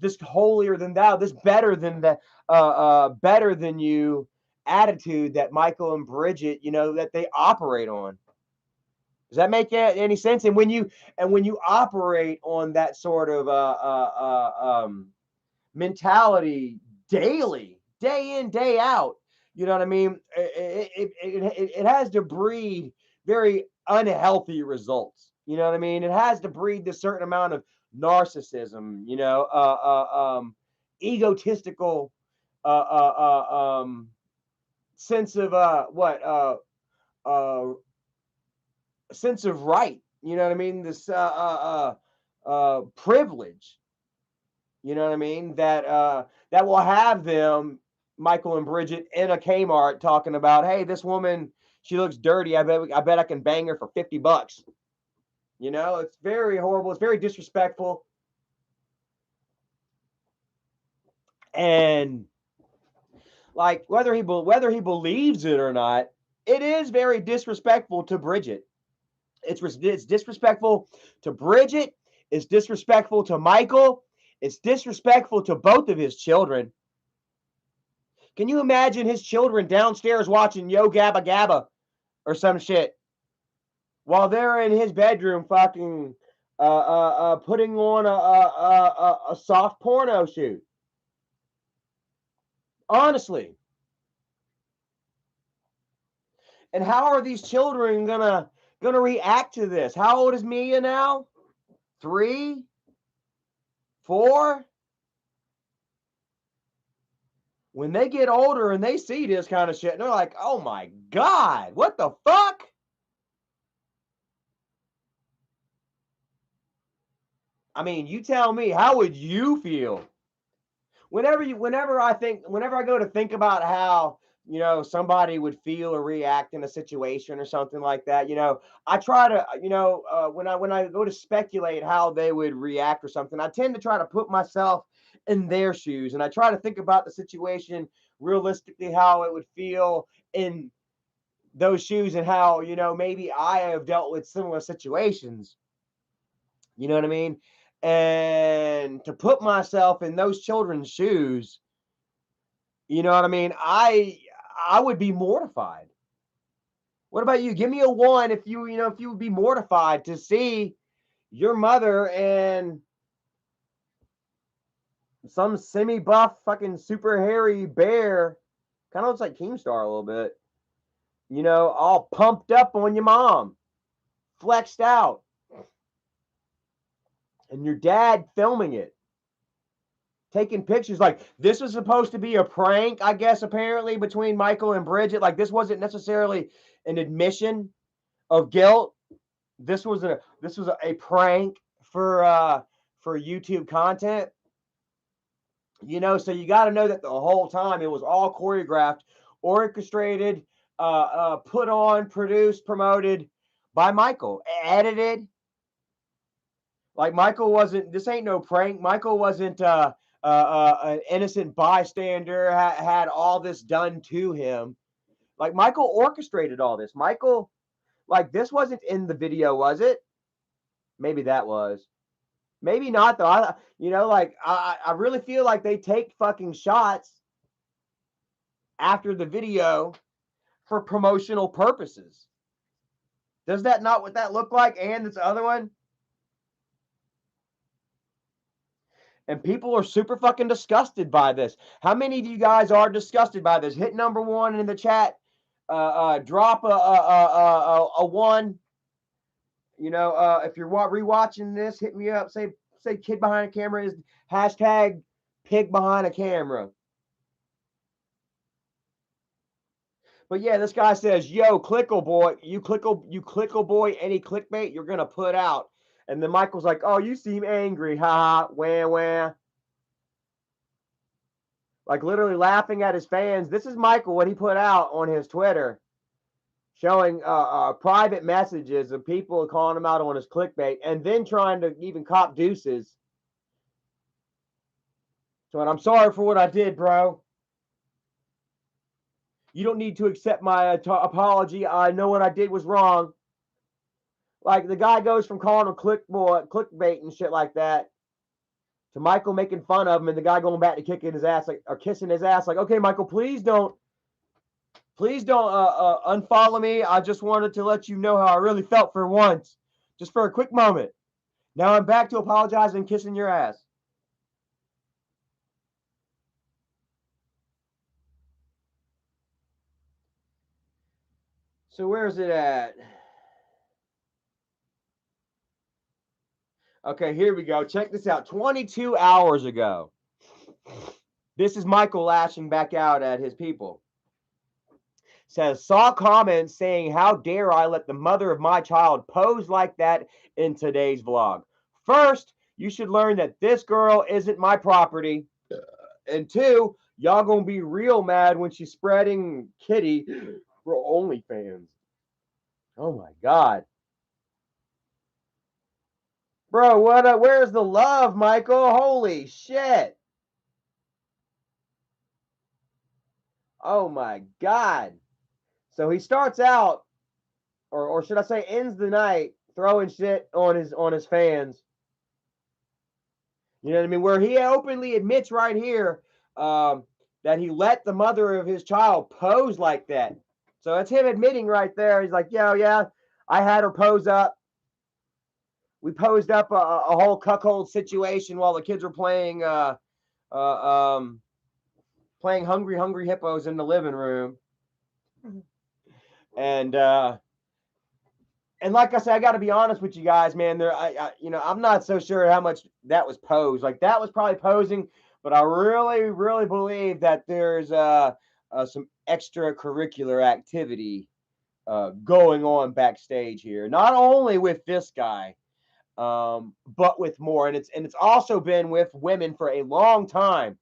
this holier than thou, this better than better than you attitude that Michael and Bridget, that they operate on. Does that make any sense? And when you operate on that sort of mentality daily, day in, day out, you know what I mean? It has to breed very unhealthy results. You know what I mean? It has to breed this certain amount of narcissism, egotistical sense of sense of right. You know what I mean? This privilege. You know what I mean? That will have them, Michael and Bridget, in a Kmart talking about, hey, this woman, she looks dirty. I bet I can bang her for $50. It's very horrible. It's very disrespectful. And like whether he believes it or not, it is very disrespectful to Bridget. It's disrespectful to Bridget. It's disrespectful to Michael. It's disrespectful to both of his children. Can you imagine his children downstairs watching Yo Gabba Gabba or some shit while they're in his bedroom fucking putting on a soft porno shoot? Honestly. And how are these children gonna react to this? How old is Mia now? 3? 4? When they get older and they see this kind of shit, they're like, oh my God, what the fuck? I mean, you tell me, how would you feel? Whenever I go to think about how, somebody would feel or react in a situation or something like that, I try to, when I go to speculate how they would react or something, I tend to try to put myself in their shoes, and I try to think about the situation realistically, how it would feel in those shoes, and how, maybe I have dealt with similar situations. You know what I mean? And to put myself in those children's shoes, you know what I mean? I would be mortified. What about you? Give me a one if if you would be mortified to see your mother and some semi-buff fucking super hairy bear, kind of looks like Keemstar a little bit, all pumped up on your mom, flexed out, and your dad filming it, taking pictures. Like, this was supposed to be a prank, I guess, apparently, between Michael and Bridget. Like, this wasn't necessarily an admission of guilt. This was a prank for YouTube content. So you got to know that the whole time it was all choreographed, orchestrated, put on, produced, promoted by Michael, edited. Like, Michael wasn't. This ain't no prank. Michael wasn't an innocent bystander. Had all this done to him. Like, Michael orchestrated all this. Michael, like, this wasn't in the video, was it? Maybe that was. Maybe not though. I really feel like they take fucking shots after the video for promotional purposes. Does that not what that look like? And this other one? And people are super fucking disgusted by this. How many of you guys are disgusted by this? Hit number one in the chat. Drop a one. If you're rewatching this, hit me up. Say kid behind a camera is hashtag pig behind a camera. But yeah, this guy says, "Yo, clickle boy, you clickle boy, any clickbait you're gonna put out." And then Michael's like, "Oh, you seem angry, haha, wah wah." Like, literally laughing at his fans. This is Michael, what he put out on his Twitter, showing private messages of people calling him out on his clickbait, and then trying to even cop deuces. So, I'm sorry for what I did, bro. You don't need to accept my apology. I know what I did was wrong. Like, the guy goes from calling him clickbait and shit like that, to Michael making fun of him, and the guy going back to kicking his ass, like, or kissing his ass. Like, okay, Michael, please don't unfollow me. I just wanted to let you know how I really felt for once, just for a quick moment. Now I'm back to apologizing and kissing your ass. So where's it at? Okay, here we go. Check this out. 22 hours ago. This is Michael lashing back out at his people. Says, saw comments saying, "How dare I let the mother of my child pose like that in today's vlog. First, you should learn that this girl isn't my property. And two, y'all gonna be real mad when she's spreading kitty for OnlyFans." Oh my God. Bro, where's the love, Michael? Holy shit. Oh my God. So he starts out, or should I say ends the night, throwing shit on his fans. You know what I mean? Where he openly admits right here that he let the mother of his child pose like that. So that's him admitting right there. He's like, yeah, I had her pose up. We posed up a whole cuckold situation while the kids were playing playing Hungry Hippos in the living room. And like I said, I got to be honest with you guys, man. I'm not so sure how much that was posed. Like, that was probably posing, but I really, really believe that there's some extracurricular activity going on backstage here. Not only with this guy, but with more, and it's also been with women for a long time.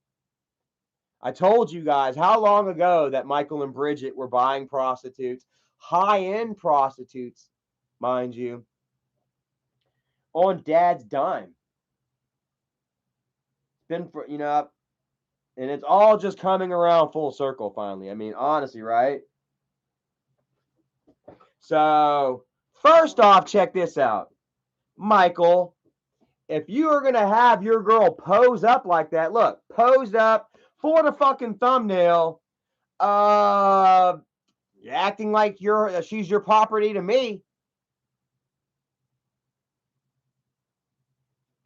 I told you guys how long ago that Michael and Bridget were buying prostitutes, high-end prostitutes, mind you, on Dad's dime. It's been for, and it's all just coming around full circle finally. I mean, honestly, right? So, first off, check this out. Michael, if you are going to have your girl pose up like that, look, posed up for the fucking thumbnail, acting like she's your property to me.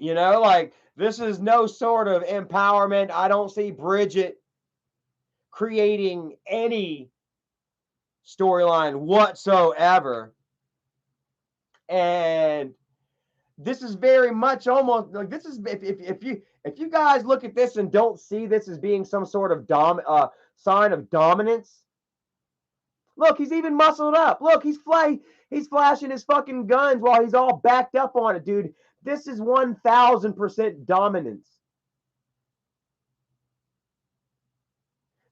Like, this is no sort of empowerment. I don't see Bridget creating any storyline whatsoever. And this is very much almost like, this is, if you guys look at this and don't see this as being some sort of sign of dominance. Look, he's even muscled up. Look, he's flashing his fucking guns while he's all backed up on it, dude. This is 1000% dominance.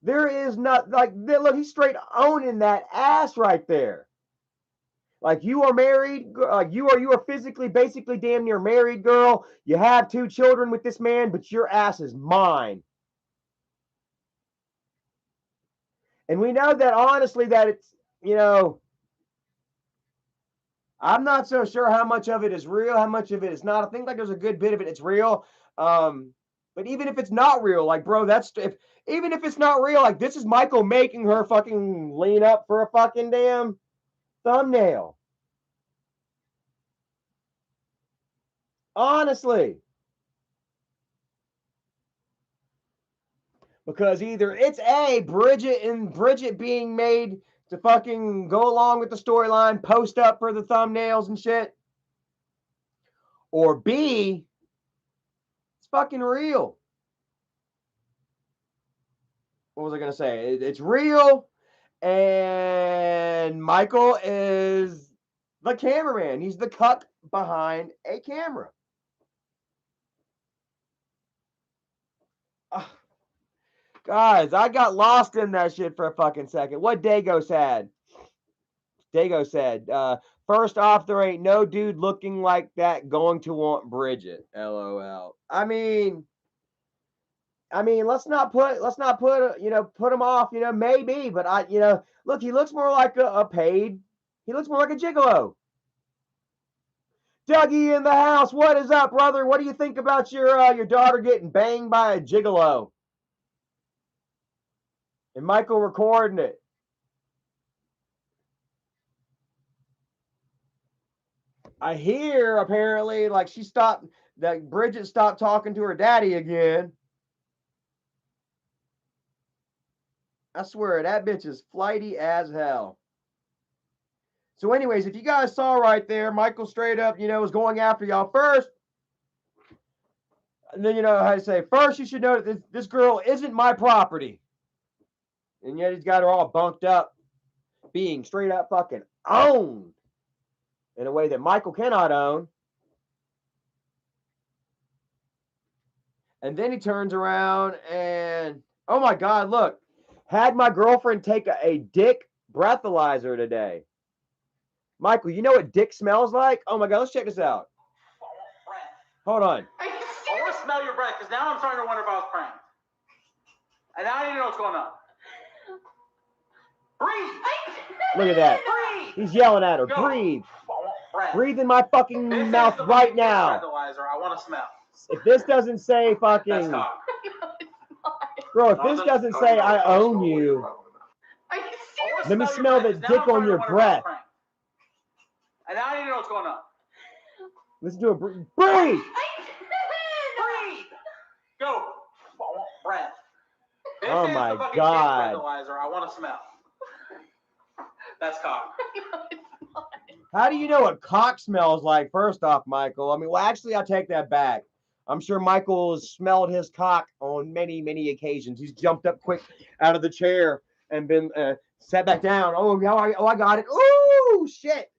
There is not, like, look, he's straight owning that ass right there. Like, you are married, you are physically, basically damn near married, girl. You have 2 children with this man, but your ass is mine. And we know that, honestly, that it's, I'm not so sure how much of it is real, how much of it is not. I think like there's a good bit of it it's real. But even if it's not real, like, bro, even if it's not real, like, this is Michael making her fucking lean up for a fucking damn thumbnail. Honestly. Because either it's Bridget being made to fucking go along with the storyline, post up for the thumbnails and shit, or B, it's fucking real. What was I going to say? It's real, and Michael is the cameraman. He's the cuck behind a camera. Guys, I got lost in that shit for a fucking second. What Dago said? Dago said, first off, there ain't no dude looking like that going to want Bridget. LOL. I mean, let's not put put him off, maybe, but look, he looks more like a paid. He looks more like a gigolo. Dougie in the house. What is up, brother? What do you think about your daughter getting banged by a gigolo? And Michael recording it. I hear apparently like that Bridget stopped talking to her daddy again. I swear, that bitch is flighty as hell. So anyways, if you guys saw right there, Michael straight up, was going after y'all first. And then, how to say, first you should know that this girl isn't my property. And yet he's got her all bunked up, being straight up fucking owned in a way that Michael cannot own. And then he turns around and, oh my God, look, had my girlfriend take a dick breathalyzer today. Michael, you know what dick smells like? Oh my God, let's check this out. Hold on. I want to smell your breath because now I'm starting to wonder if I was pranked. And now I need to know what's going on. Breathe! Look at that. Breathe! He's yelling at her. Go. Breathe. Breathe in my fucking mouth right now. I want to smell. If this doesn't say fucking... Bro, if this doesn't say I own you, let me smell the dick on your breath. And now I need to know what's going on. Listen to it. Breathe! Breathe! Go! Breath. Oh my God. I want to smell. That's cock. How do you know what cock smells like, first off, Michael? I mean, well, actually, I take that back. I'm sure Michael has smelled his cock on many, many occasions. He's jumped up quick out of the chair and been sat back down. Oh, I got it. Ooh, shit.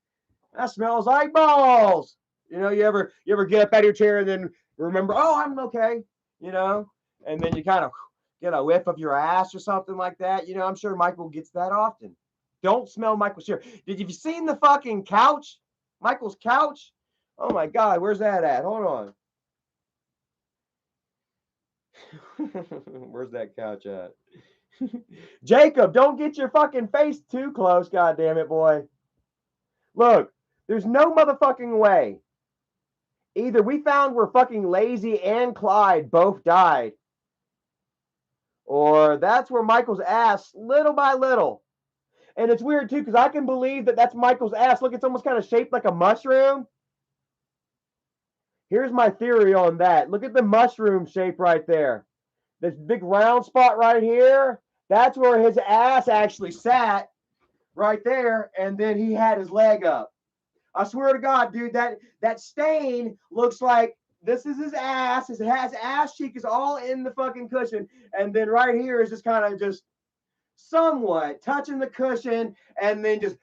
That smells like balls. You know, you ever get up out of your chair and then remember, oh, I'm okay, you know, and then you kind of get a whiff of your ass or something like that. You know, I'm sure Michael gets that often. Don't smell Michael's chair. Did you seen the fucking couch? Michael's couch? Oh my God, where's that at? Hold on. Where's that couch at? Jacob, don't get your fucking face too close, goddamn it, boy. Look, there's no motherfucking way. Either we found where fucking Lazy and Clyde both died, or that's where Michael's ass, little by little. And it's weird too, because I can believe that that's Michael's ass. Look, it's almost kind of shaped like a mushroom. Here's my theory on that. Look at the mushroom shape right there. This big round spot right here, that's where his ass actually sat right there, and then he had his leg up. I swear to God, dude, that stain looks like this is his ass. His ass cheek is all in the fucking cushion, and then right here is just kind of just somewhat touching the cushion, and then just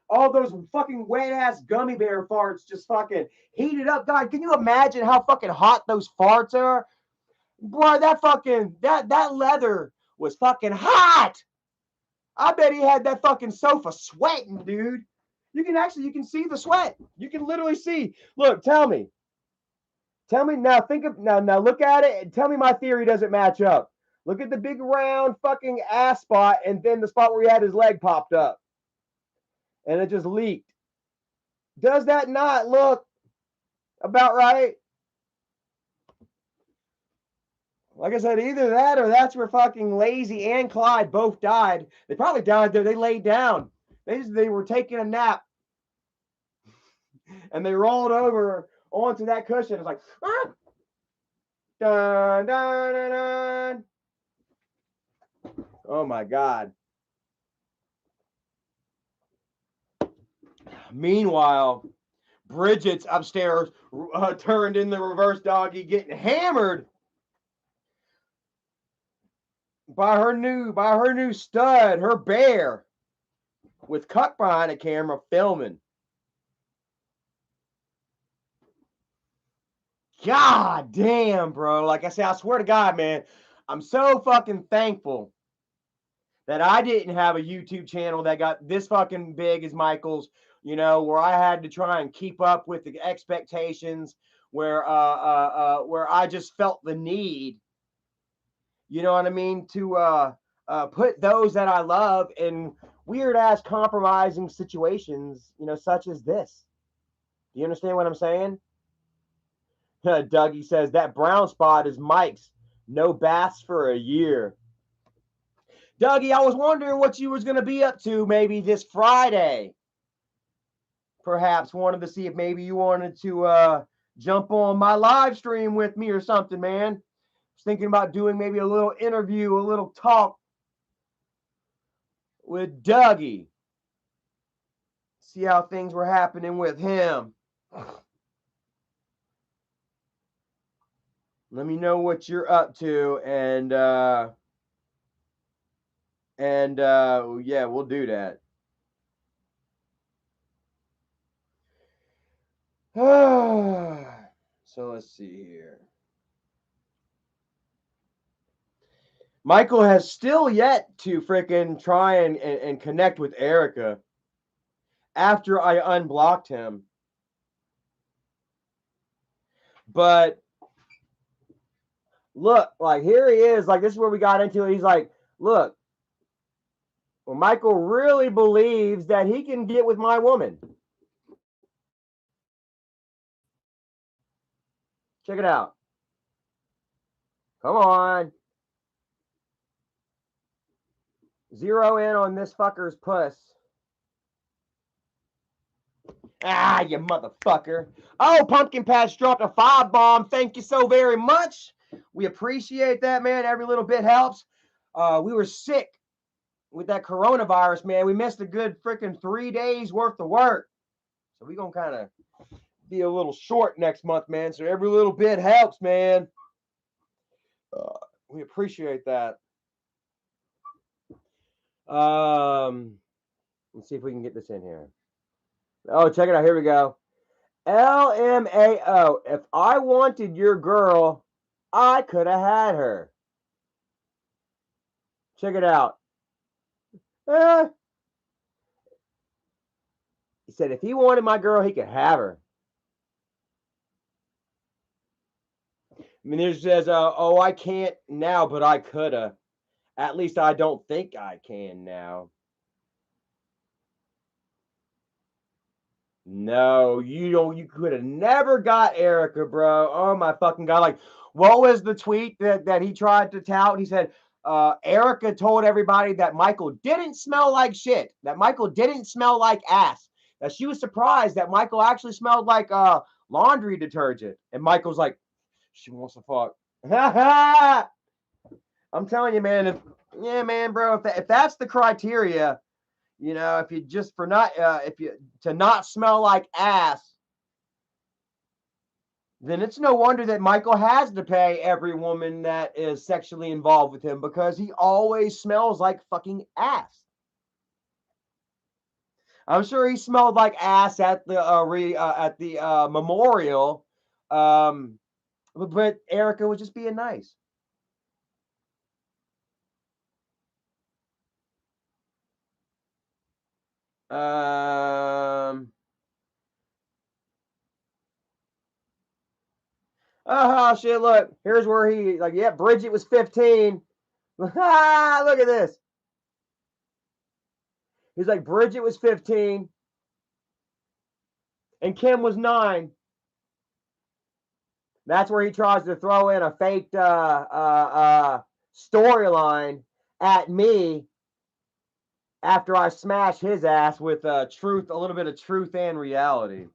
all those fucking wet ass gummy bear farts just fucking heated up. God, can you imagine how fucking hot those farts are? Boy, that fucking that leather was fucking hot. I bet he had that fucking sofa sweating, dude. You can see the sweat. You can literally see. Look, tell me now. Now look at it and tell me my theory doesn't match up. Look at the big round fucking ass spot, and then the spot where he had his leg popped up, and it just leaked. Does that not look about right? Like I said, either that or that's where fucking Lazy and Clyde both died. They probably died there. They laid down. They were taking a nap, and they rolled over onto that cushion. It's like, ah! Dun, dun, dun, dun. Oh my God. Meanwhile, Bridget's upstairs turned in the reverse doggy, getting hammered by her new stud, her bear, with Cuck behind the camera filming. God damn, bro. Like I said, I swear to God, man, I'm so fucking thankful that I didn't have a YouTube channel that got this fucking big as Michael's, you know, where I had to try and keep up with the expectations, where I just felt the need, you know what I mean, to put those that I love in weird ass compromising situations, you know, such as this. Do you understand what I'm saying? Dougie says that brown spot is Mike's. No baths for a year. Dougie, I was wondering what you was going to be up to maybe this Friday. Perhaps wanted to see if maybe you wanted to jump on my live stream with me or something, man. I was thinking about doing maybe a little interview, a little talk with Dougie. See how things were happening with him. Let me know what you're up to, and yeah, we'll do that. So let's see here. Michael has still yet to freaking try and connect with Erica after I unblocked him. But look, like here he is. Like this is where we got into it. He's like, look, well, Michael really believes that he can get with my woman. Check it out. Come on. Zero in on this fucker's puss. Ah, you motherfucker. Oh, Pumpkin Patch dropped a 5-bomb. Thank you so very much. We appreciate that, man. Every little bit helps. We were sick with that coronavirus, man. We missed a good freaking 3 days worth of work. So we're going to kind of be a little short next month, man. So every little bit helps, man. We appreciate that. Let's see if we can get this in here. Oh, check it out. Here we go. LMAO. If I wanted your girl, I could have had her. Check it out. He said if he wanted my girl, he could have her. I mean, there's says, oh, I can't now, but I coulda. At least I don't think I can now. No, you don't. You could have never got Erica, bro. Oh my fucking god! Like, what was the tweet that he tried to tout? He said, Erica told everybody that Michael didn't smell like shit. That Michael didn't smell like ass. That she was surprised that Michael actually smelled like laundry detergent. And Michael's like, she wants to fuck. I'm telling you, man. Yeah, man, bro. If that's the criteria. You know, if you just for not if you to not smell like ass, then it's no wonder that Michael has to pay every woman that is sexually involved with him because he always smells like fucking ass. I'm sure he smelled like ass at the memorial, but Erica was just being nice. Oh shit! Look, here's where he like. Yeah, Bridget was 15. Look at this. He's like, Bridget was 15 and Kim was 9. That's where he tries to throw in a fake storyline at me after I smash his ass with truth, a little bit of truth and reality.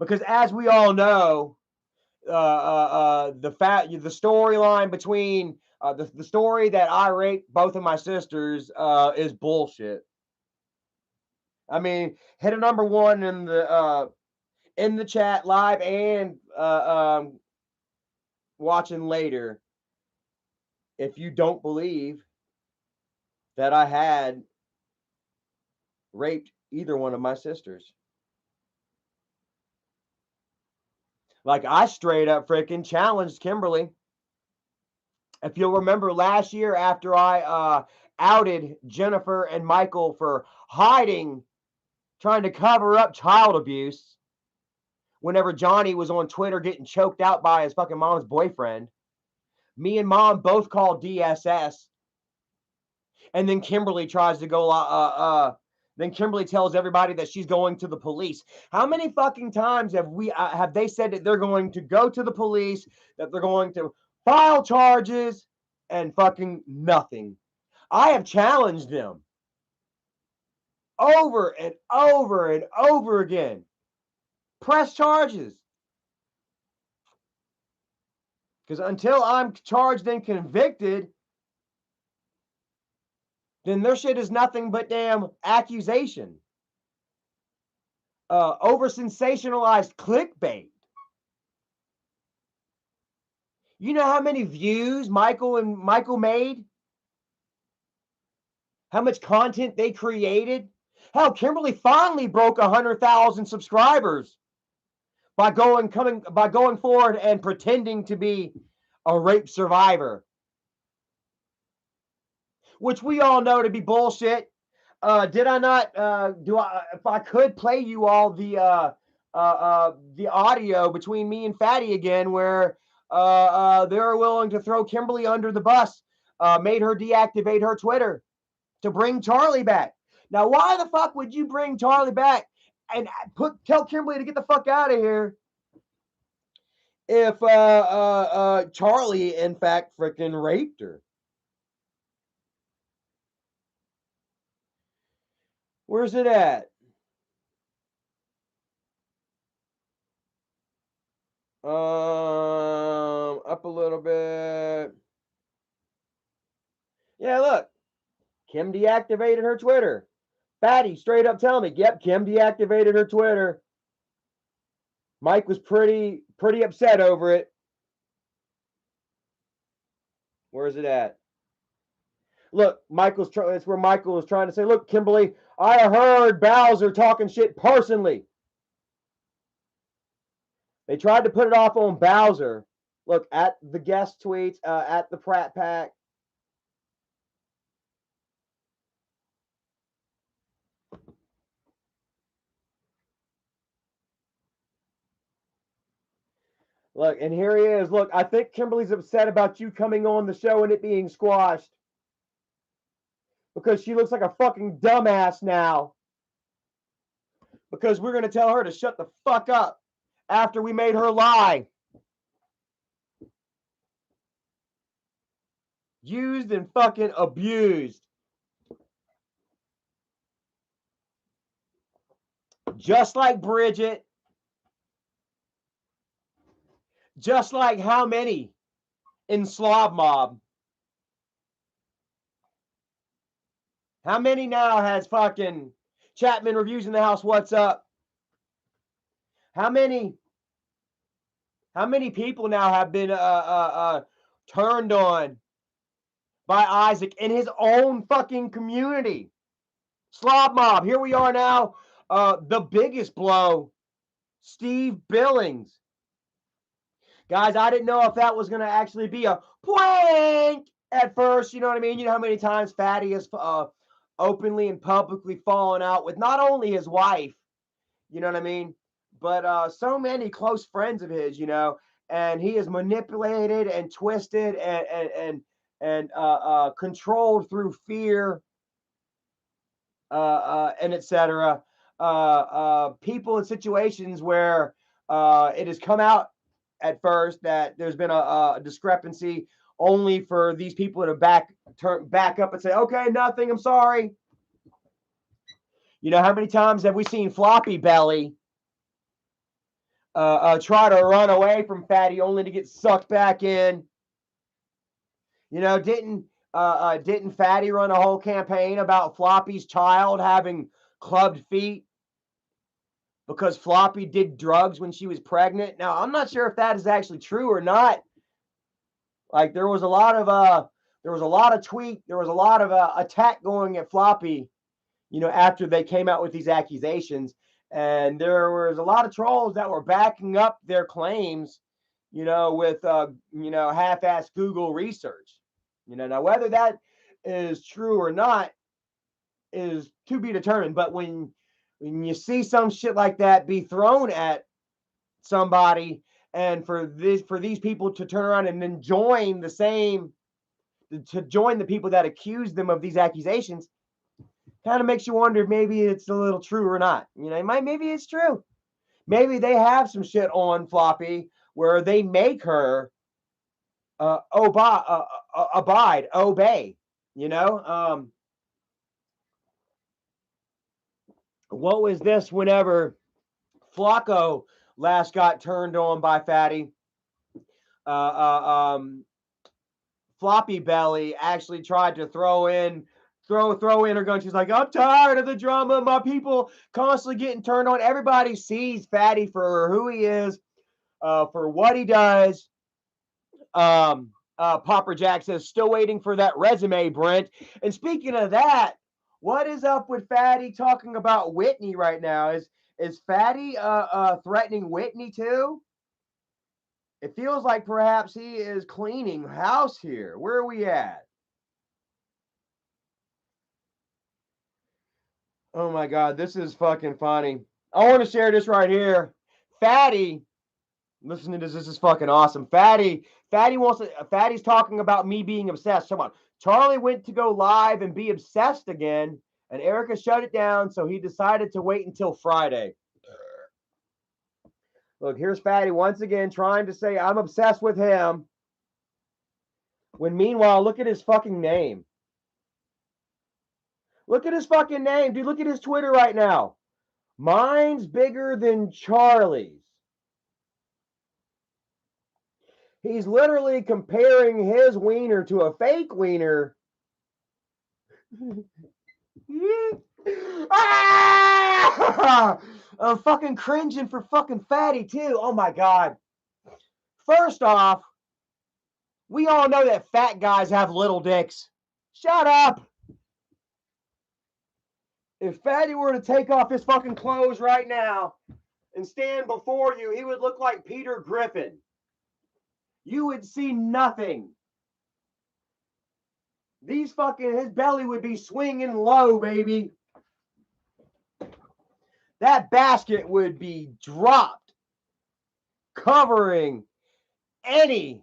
Because as we all know, the storyline between the story that I raped both of my sisters is bullshit. I mean, hit a number 1 in the chat live and watching later if you don't believe that I had raped either one of my sisters. Like, I straight up freaking challenged Kimberly. If you'll remember last year after I outed Jennifer and Michael for hiding, trying to cover up child abuse, whenever Johnny was on Twitter getting choked out by his fucking mom's boyfriend, me and mom both called DSS. And then Kimberly tries to go, then Kimberly tells everybody that she's going to the police. How many fucking times have they said that they're going to go to the police, that they're going to file charges, and fucking nothing? I have challenged them over and over and over again. Press charges. Because until I'm charged and convicted, then their shit is nothing but damn accusation. Over sensationalized clickbait. You know how many views Michael made? How much content they created? Hell, Kimberly finally broke 100,000 subscribers by going forward and pretending to be a rape survivor, which we all know to be bullshit. Did I not? If I could play you all the audio between me and Fatty again, where they're willing to throw Kimberly under the bus, made her deactivate her Twitter to bring Charlie back. Now, why the fuck would you bring Charlie back and tell Kimberly to get the fuck out of here if Charlie in fact freaking raped her? Where's it at? Up a little bit. Yeah, look. Kim deactivated her Twitter. Fatty straight up telling me, yep, Kim deactivated her Twitter. Mike was pretty upset over it. Where's it at? Look, it's where Michael was trying to say, look, Kimberly, I heard Bowser talking shit personally. They tried to put it off on Bowser. Look, at the guest tweets, at the Pratt Pack. Look, and here he is. Look, I think Kimberly's upset about you coming on the show and it being squashed. Because she looks like a fucking dumbass now. Because we're going to tell her to shut the fuck up after we made her lie. Used and fucking abused. Just like Bridget. Just like how many in Slob Mob? How many now has fucking Chapman Reviews in the House? What's up? How many people now have been turned on by Isaac in his own fucking community? Slob Mob. Here we are now. The biggest blow, Steve Billings. Guys, I didn't know if that was going to actually be a prank at first. You know what I mean? You know how many times Fatty has openly and publicly fallen out with not only his wife, you know what I mean, but so many close friends of his, you know, and he is manipulated and twisted and controlled through fear, and etc. People in situations where it has come out at first that there's been a discrepancy, only for these people to back up and say, okay, nothing, I'm sorry. You know, how many times have we seen Floppy Belly try to run away from Fatty only to get sucked back in? You know, didn't Fatty run a whole campaign about Floppy's child having clubbed feet because Floppy did drugs when she was pregnant? Now, I'm not sure if that is actually true or not. Like, there was a lot of attack going at Floppy, you know, after they came out with these accusations, and there was a lot of trolls that were backing up their claims, you know, with half-assed Google research. You know, now whether that is true or not is to be determined. But when you see some shit like that be thrown at somebody, and for these people to turn around and then join the people that accuse them of these accusations, kind of makes you wonder if maybe it's a little true or not. You know, maybe it's true. Maybe they have some shit on Floppy where they make her obey. You know, what was this? Whenever Flacco last got turned on by Fatty, Floppy Belly actually tried to throw in her gun. She's like, I'm tired of the drama. My people constantly getting turned on. Everybody sees Fatty for who he is, for what he does. Popper Jack says, still waiting for that resume, Brent. And speaking of that, what is up with Fatty talking about Whitney right now? Is Fatty threatening Whitney too? It feels like perhaps he is cleaning house here. Where are we at? Oh my God, this is fucking funny. I want to share this right here. Fatty, listen to this. This is fucking awesome. Fatty's talking about me being obsessed. Come on. Charlie went to go live and be obsessed again, and Erica shut it down, so he decided to wait until Friday. Look, here's Fatty once again trying to say I'm obsessed with him, when meanwhile, look at his fucking name. Look at his fucking name, dude. Look at his Twitter right now. Mine's bigger than Charlie's. He's literally comparing his wiener to a fake wiener. I'm fucking cringing for fucking Fatty too. Oh my God. First off, we all know that fat guys have little dicks. Shut up. If Fatty were to take off his fucking clothes right now and stand before you, he would look like Peter Griffin. You would see nothing. His belly would be swinging low, baby. That basket would be dropped, covering any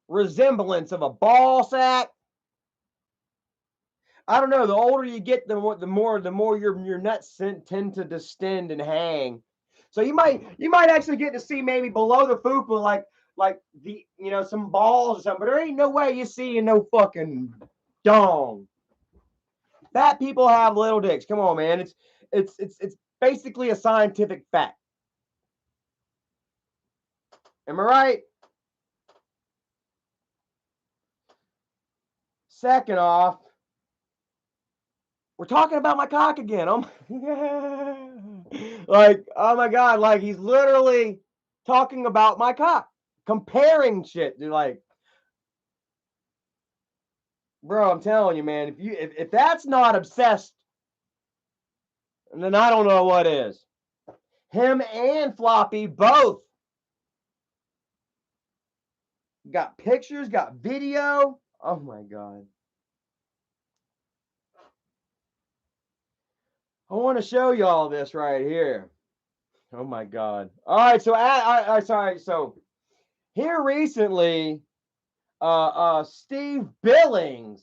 resemblance of a ball sack. I don't know. The older you get, the more your nuts tend to distend and hang. So you might actually get to see maybe below the fupa like the some balls or something. But there ain't no way you see no fucking dong. Fat people have little dicks. Come on, man. It's basically a scientific fact. Am I right? Second off, we're talking about my cock again. Oh my God, like he's literally talking about my cock, comparing shit. Dude, like, bro, I'm telling you, man, if that's not obsessed, then I don't know what is. Him and Floppy both got pictures, got video. Oh my God. I want to show you all this right here. Oh my God. All right, so sorry. So here recently, Steve Billings.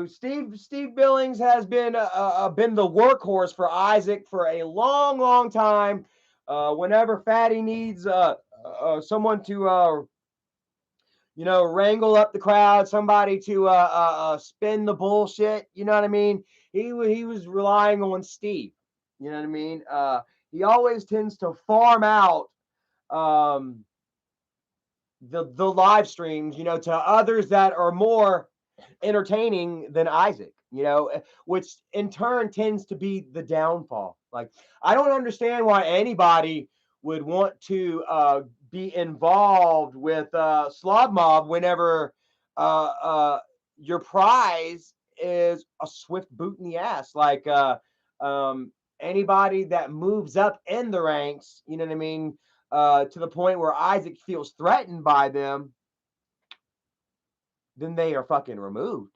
Steve Billings has been the workhorse for Isaac for a long time. Whenever Fatty needs someone to wrangle up the crowd, somebody to spin the bullshit. You know what I mean? He was relying on Steve. You know what I mean? He always tends to farm out the live streams, to others that are more entertaining than Isaac, which in turn tends to be the downfall. Like, I don't understand why anybody would want to be involved with Slob Mob whenever your prize is a swift boot in the ass. Like anybody that moves up in the ranks, you know what I mean, to the point where Isaac feels threatened by them, then they are fucking removed.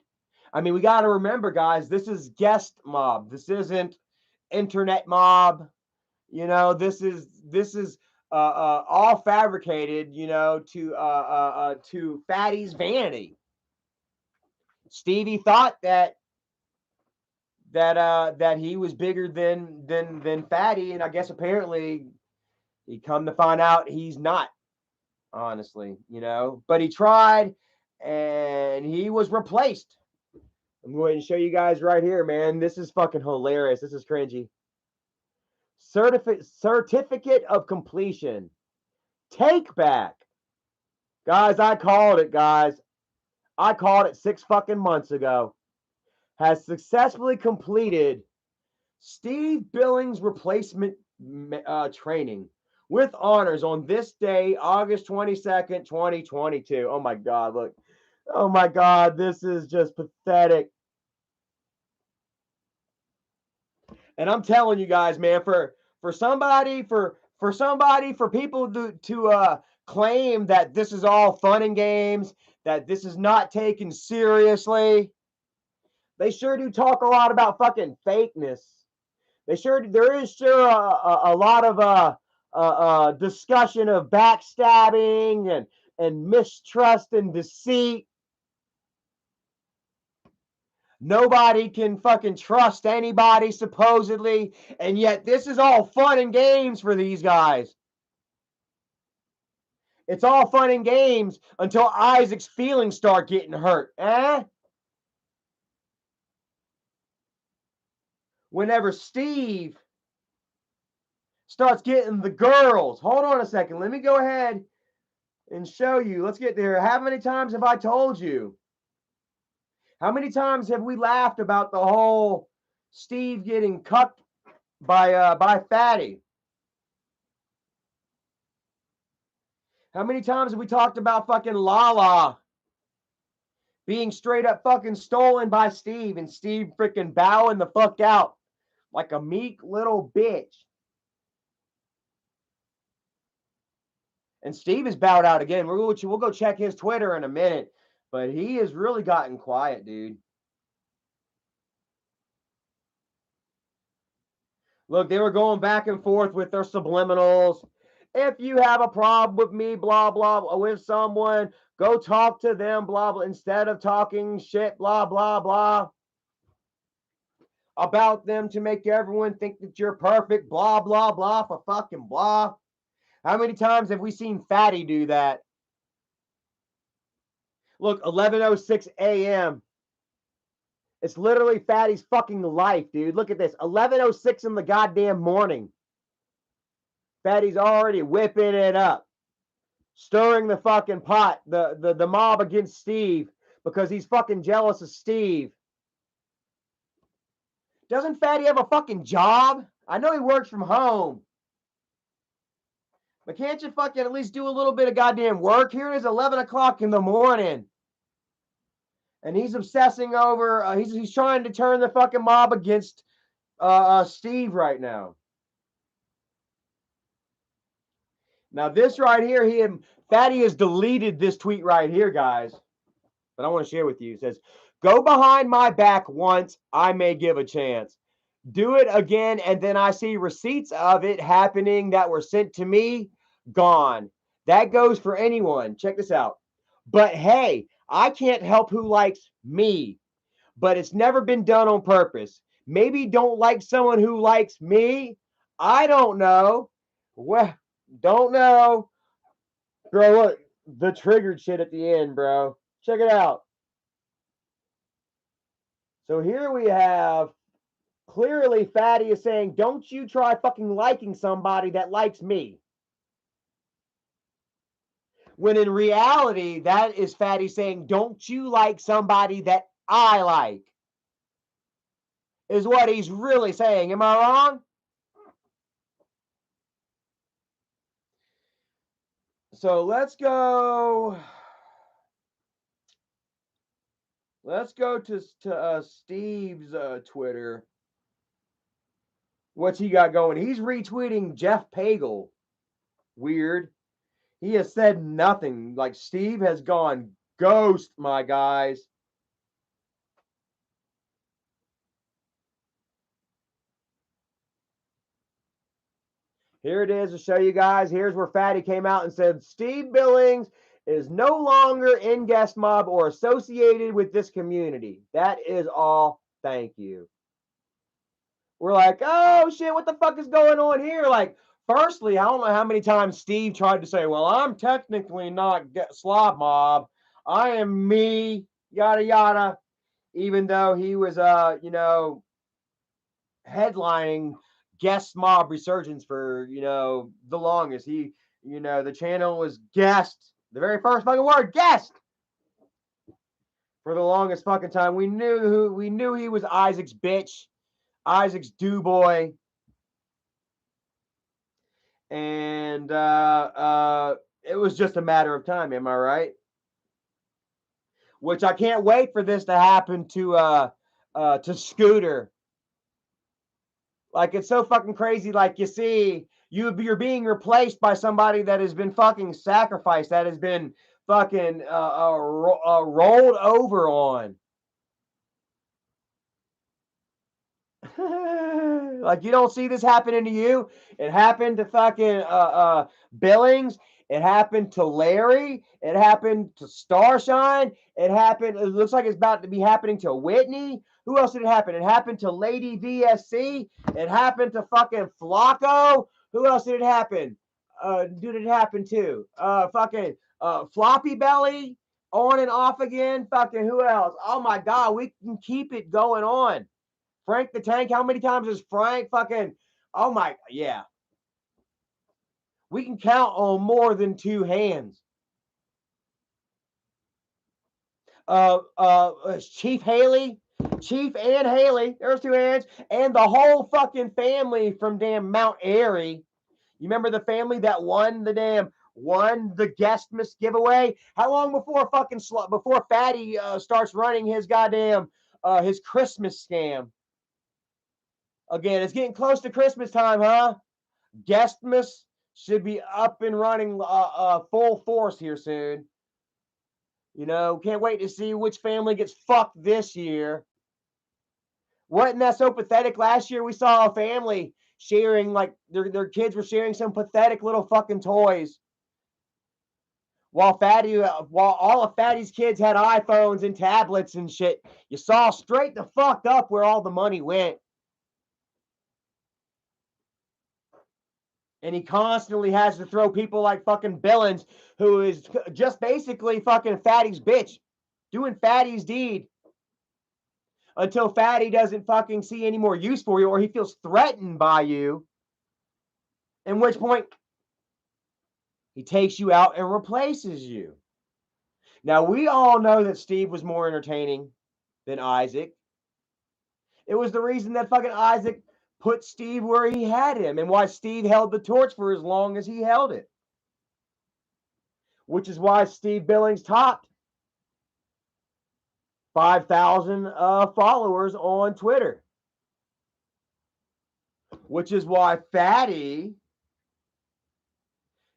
I mean, we got to remember, guys, this is guest mob. This isn't internet mob. This is all fabricated, to Fatty's vanity. Stevie thought that he was bigger than Fatty, and I guess apparently he come to find out he's not. Honestly, but he tried, and he was replaced. I'm going to show you guys right here, man. This is fucking hilarious. This is cringy. Certificate of completion. Take back. Guys, I called it, guys. I called it 6 fucking months ago. Has successfully completed Steve Billings replacement training with honors on this day, August 22nd, 2022. Oh my God, look. Oh my God, this is just pathetic. And I'm telling you guys, man, for people to claim that this is all fun and games, that this is not taken seriously, they sure do talk a lot about fucking fakeness. There is sure a lot of discussion of backstabbing and mistrust and deceit. Nobody can fucking trust anybody, supposedly, and yet this is all fun and games for these guys. It's all fun and games until Isaac's feelings start getting hurt, Whenever Steve starts getting the girls. Hold on a second. Let me go ahead and show you. Let's get there. How many times have I told you? How many times have we laughed about the whole Steve getting cucked by Fatty? How many times have we talked about fucking Lala being straight up fucking stolen by Steve and Steve freaking bowing the fuck out like a meek little bitch? And Steve is bowed out again. We'll go check his Twitter in a minute. But he has really gotten quiet, dude. Look, they were going back and forth with their subliminals. If you have a problem with me, blah, blah, with someone, go talk to them, blah, blah, instead of talking shit, blah, blah, blah, about them to make everyone think that you're perfect, blah, blah, blah, for fucking blah. How many times have we seen Fatty do that? Look, 11:06 a.m. It's literally Fatty's fucking life, dude. Look at this. 11:06 in the goddamn morning. Fatty's already whipping it up. Stirring the fucking pot. The mob against Steve. Because he's fucking jealous of Steve. Doesn't Fatty have a fucking job? I know he works from home. But can't you fucking at least do a little bit of goddamn work? Here it is 11 o'clock in the morning. And he's obsessing over, he's trying to turn the fucking mob against Steve right now. Now this right here, Fatty has deleted this tweet right here, guys. But I want to share with you. It says, go behind my back once, I may give a chance. Do it again, and then I see receipts of it happening that were sent to me, gone. That goes for anyone. Check this out. But hey, I can't help who likes me. But it's never been done on purpose. Maybe don't like someone who likes me. I don't know. Well, don't know. Bro, look. The triggered shit at the end, bro. Check it out. So here we have, clearly Fatty is saying, don't you try fucking liking somebody that likes me. When in reality, that is Fatty saying, don't you like somebody that I like. Is what he's really saying. Am I wrong? So let's go to Steve's Twitter. What's he got going? He's retweeting Jeff Pagel. Weird. He has said nothing. Like, Steve has gone ghost, my guys. Here it is to show you guys. Here's where Fatty came out and said, Steve Billings is no longer in Guest Mob or associated with this community. That is all. Thank you. We're like, oh shit, what the fuck is going on here? Like, firstly, I don't know how many times Steve tried to say, well, I'm technically not Slob Mob. I am me, yada yada. Even though he was headlining Guest Mob Resurgence for, the longest. He, the channel was guest. The very first fucking word, guest. For the longest fucking time. We knew he was Isaac's bitch. Isaac's do-boy. And it was just a matter of time, am I right? Which I can't wait for this to happen to Scooter. Like, it's so fucking crazy. Like, you see, you're being replaced by somebody that has been fucking sacrificed, that has been fucking rolled over on. Like, you don't see this happening to you. It happened to fucking Billings. It happened to Larry. It happened to Starshine. It looks like it's about to be happening to Whitney. Who else did it happen? It happened to Lady VSC. It happened to fucking Flacco. Who else did it happen? Did it happen to? Fucking Floppy Belly on and off again. Fucking who else? Oh my God, we can keep it going on. Frank the Tank, how many times is Frank fucking, oh my, yeah. We can count on more than two hands. Chief and Haley, there's two hands, and the whole fucking family from damn Mount Airy. You remember the family that won the Guestmas giveaway? How long before Fatty starts running his goddamn his Christmas scam? Again, it's getting close to Christmas time, huh? Guestmas should be up and running full force here soon. You know, can't wait to see which family gets fucked this year. Wasn't that so pathetic? Last year we saw a family sharing, like, their kids were sharing some pathetic little fucking toys. While all of Fatty's kids had iPhones and tablets and shit, you saw straight the fuck up where all the money went. And he constantly has to throw people like fucking Billings, who is just basically fucking Fatty's bitch, doing Fatty's deed. Until Fatty doesn't fucking see any more use for you, or he feels threatened by you. In which point, he takes you out and replaces you. Now, we all know that Steve was more entertaining than Isaac. It was the reason that fucking Isaac put Steve where he had him, and why Steve held the torch for as long as he held it. Which is why Steve Billings topped 5,000 followers on Twitter. Which is why Fatty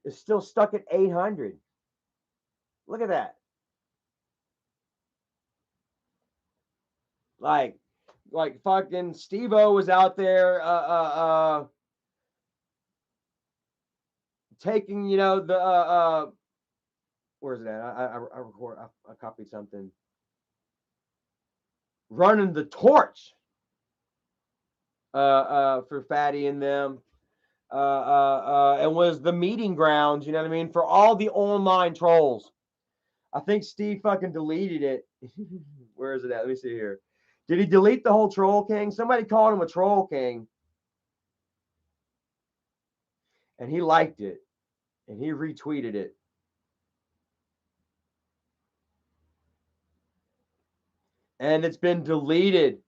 is still stuck at 800. Look at that. Like fucking Steve-O was out there taking, you know, the where's it at? I copied something. Running the torch for Fatty and them. And was the meeting grounds, you know what I mean, for all the online trolls. I think Steve fucking deleted it. Where is it at? Let me see here. Did he delete the whole Troll King? Somebody called him a Troll King. And he liked it. And he retweeted it. And it's been deleted.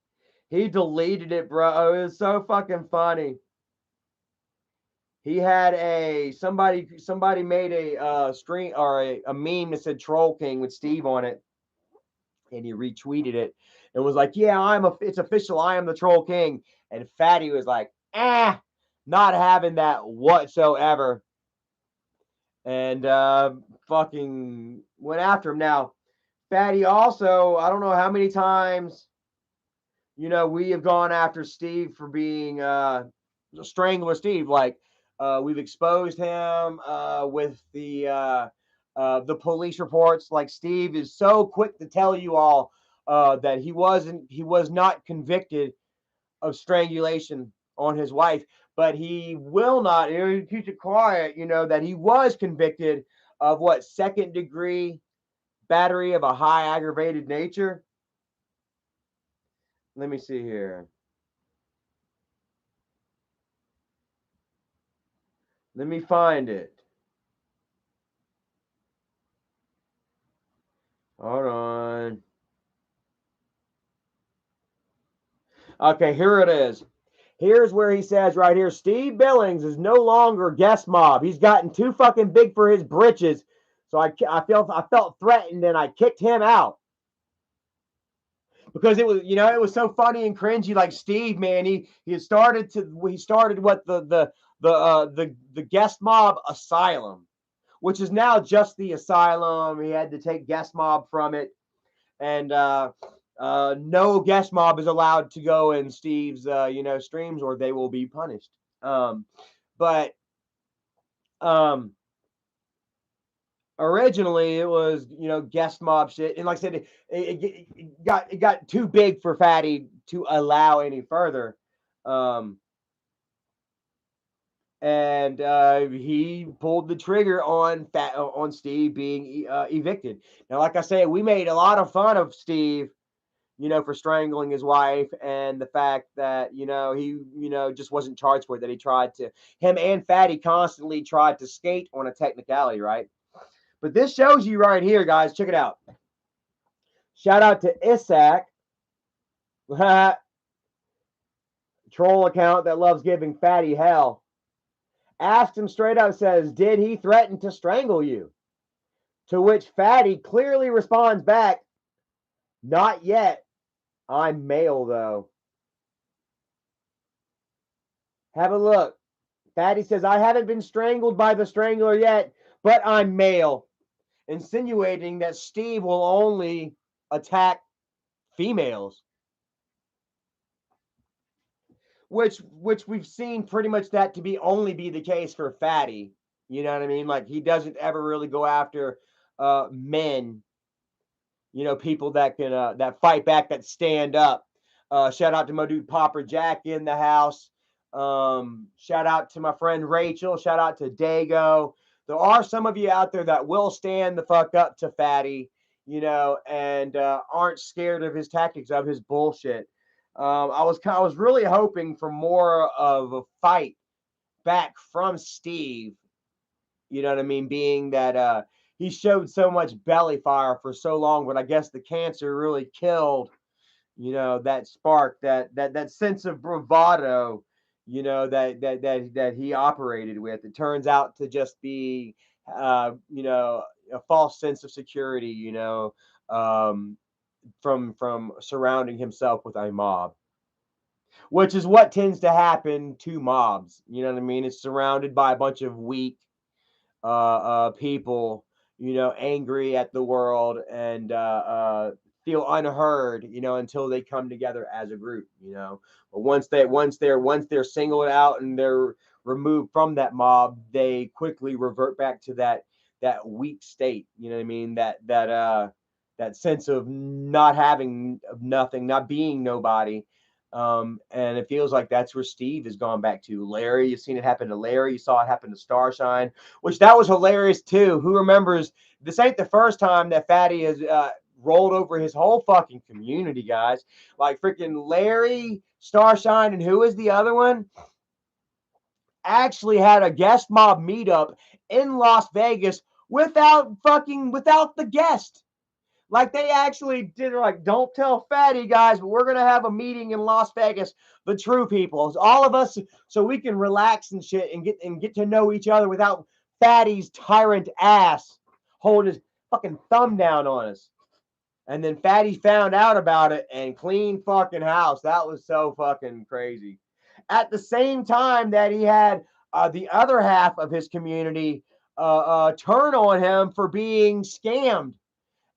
He deleted it, bro. It was so fucking funny. He had somebody made a screen or a meme that said Troll King with Steve on it. And he retweeted it and was like, yeah, it's official. I am the Troll King. And Fatty was like, not having that whatsoever. And fucking went after him. Now, Fatty also, I don't know how many times, you know, we have gone after Steve for being Strangler Steve. Like, we've exposed him with the police reports. Like, Steve is so quick to tell you all that he was not convicted of strangulation on his wife, but he will not, he keeps it quiet, you know, that he was convicted of what, second-degree battery of a high aggravated nature. Let me see here. Let me find it. Hold on. Okay, here it is. Here's where he says right here, Steve Billings is no longer guest mob. He's gotten too fucking big for his britches. So I felt threatened and I kicked him out. Because it was, you know, it was so funny and cringy. Like Steve, man, he started what the guest mob asylum, which is now just the asylum. He had to take guest mob from it, and no guest mob is allowed to go in Steve's streams, or they will be punished. But originally it was, you know, guest mob shit, and like I said, it got too big for Fatty to allow any further, and he pulled the trigger on Steve being evicted. Now, like I say, we made a lot of fun of Steve, you know, for strangling his wife, and the fact that, you know, he, you know, just wasn't charged for it, that him and Fatty constantly tried to skate on a technicality, right? But this shows you right here, guys. Check it out. Shout out to Isaac, troll account that loves giving Fatty hell. Asked him straight up, says, did he threaten to strangle you? To which Fatty clearly responds back, not yet. I'm male, though. Have a look. Fatty says, I haven't been strangled by the strangler yet, but I'm male. Insinuating that Steve will only attack females. Which we've seen pretty much that to be only be the case for Fatty. You know what I mean? Like he doesn't ever really go after men. You know, people that can that fight back, that stand up. Shout out to my dude Popper Jack in the house. Shout out to my friend Rachel. Shout out to Dago. There are some of you out there that will stand the fuck up to Fatty, you know, and aren't scared of his tactics, of his bullshit. I was really hoping for more of a fight back from Steve. You know what I mean? Being that he showed so much belly fire for so long, but I guess the cancer really killed, you know, that spark, that sense of bravado, you know, that he operated with. It turns out to just be, you know, a false sense of security, you know, from surrounding himself with a mob, which is what tends to happen to mobs. You know what I mean? It's surrounded by a bunch of weak people, you know, angry at the world and feel unheard, you know, until they come together as a group, you know. But once they're singled out and they're removed from that mob, they quickly revert back to that weak state. You know what I mean? That sense of not having, of nothing, not being nobody. And it feels like that's where Steve has gone back to. Larry, you've seen it happen to Larry. You saw it happen to Starshine, which that was hilarious too. Who remembers? This ain't the first time that Fatty has rolled over his whole fucking community, guys. Like freaking Larry, Starshine, and who is the other one? Actually had a guest mob meetup in Las Vegas without the guest. Like they actually did, like, don't tell Fatty, guys, but we're gonna have a meeting in Las Vegas, the true people, all of us, so we can relax and shit and get to know each other without Fatty's tyrant ass holding his fucking thumb down on us. And then Fatty found out about it and clean fucking house. That was so fucking crazy. At the same time that he had the other half of his community turn on him for being scammed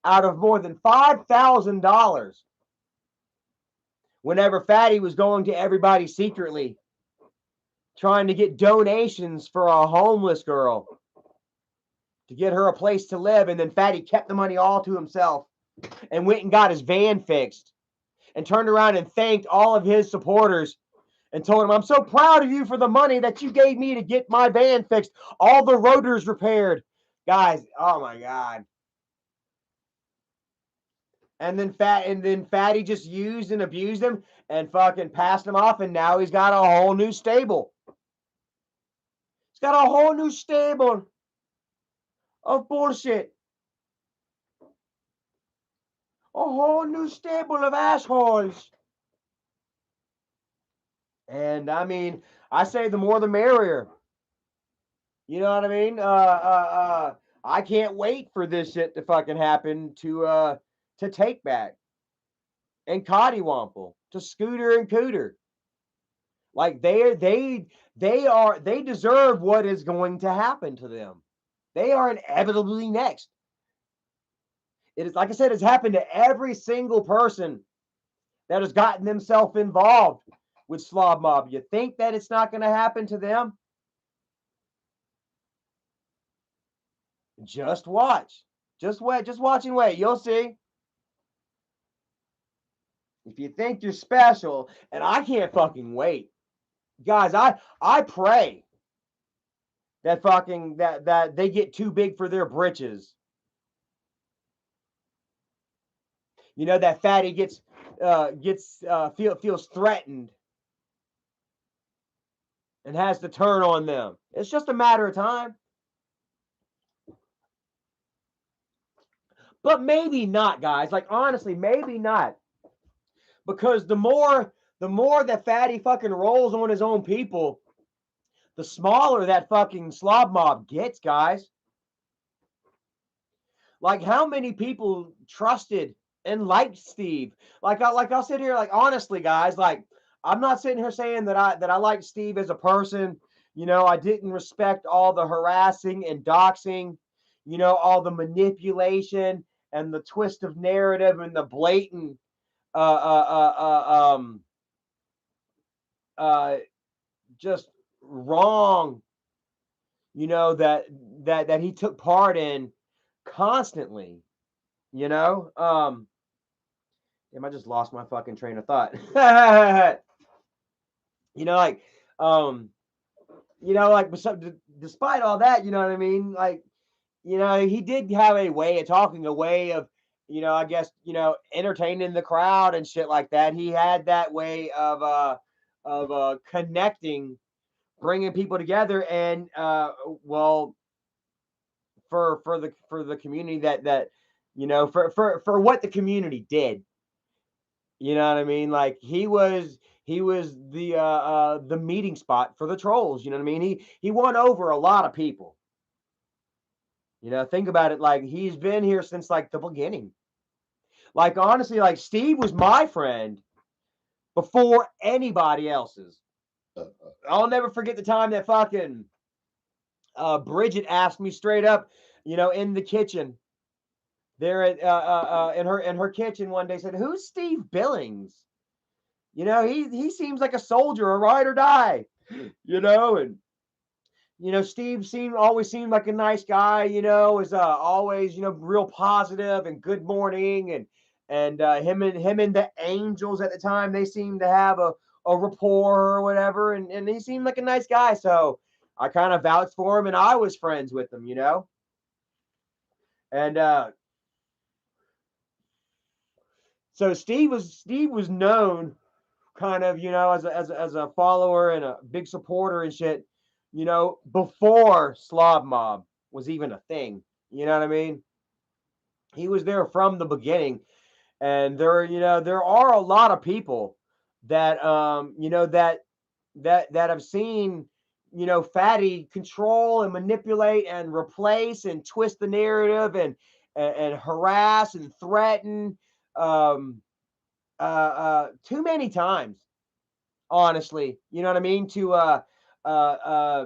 out of more than $5,000 whenever Fatty was going to everybody secretly trying to get donations for a homeless girl to get her a place to live. And then Fatty kept the money all to himself and went and got his van fixed and turned around and thanked all of his supporters and told him, I'm so proud of you for the money that you gave me to get my van fixed, all the rotors repaired. Guys, oh my God. And then Fatty just used and abused him and fucking passed him off, and now he's got a whole new stable. He's got a whole new stable of bullshit. A whole new stable of assholes. And I mean, I say the more the merrier. You know what I mean? I can't wait for this shit to fucking happen to Take Back and Cottywomple, to Scooter and Cooter. Like they deserve what is going to happen to them. They are inevitably next. It is, like I said, it's happened to every single person that has gotten themselves involved with Slob Mob. You think that it's not going to happen to them? Just watch. Just wait. Just watch and wait. You'll see. If you think you're special, and I can't fucking wait. Guys, I pray that fucking that they get too big for their britches. You know, that Fatty feels threatened and has to turn on them. It's just a matter of time. But maybe not, guys. Like honestly, maybe not. Because the more that Fatty fucking rolls on his own people, the smaller that fucking slob mob gets, guys. Like how many people trusted and liked Steve? Like I'll sit here, like honestly, guys, like I'm not sitting here saying that I like Steve as a person, You know, I didn't respect all the harassing and doxing, you know, all the manipulation and the twist of narrative and the blatant uh, uh, uh, uh, um, uh, just wrong, you know, that he took part in constantly, you know. Damn, I just lost my fucking train of thought. You know, like, um, you know, like, despite all that, you know what I mean? Like, you know, he did have a way of talking, a way of, you know, I guess, you know, entertaining the crowd and shit like that. He had that way of connecting, bringing people together, and well, for the community that you know, for what the community did. You know what I mean? Like, he was the meeting spot for the trolls. You know what I mean? He won over a lot of people. You know, think about it. Like, he's been here since like the beginning. Like, honestly, like, Steve was my friend before anybody else's. I'll never forget the time that fucking Bridget asked me straight up, you know, in the kitchen there at in her kitchen one day, said, "Who's Steve Billings? You know, he seems like a soldier, a ride or die." You know, and you know, Steve always seemed like a nice guy. You know, was always, you know, real positive and good morning, and him and the Angels at the time, they seemed to have a rapport or whatever, and he seemed like a nice guy. So I kind of vouched for him, and I was friends with him. You know, and so Steve was known kind of, you know, as a follower and a big supporter and shit, you know, before Slob Mob was even a thing. You know what I mean? He was there from the beginning, and you know, there are a lot of people that you know, that have seen, you know, Fatty control and manipulate and replace and twist the narrative and harass and threaten um too many times, honestly. You know what I mean? Uh,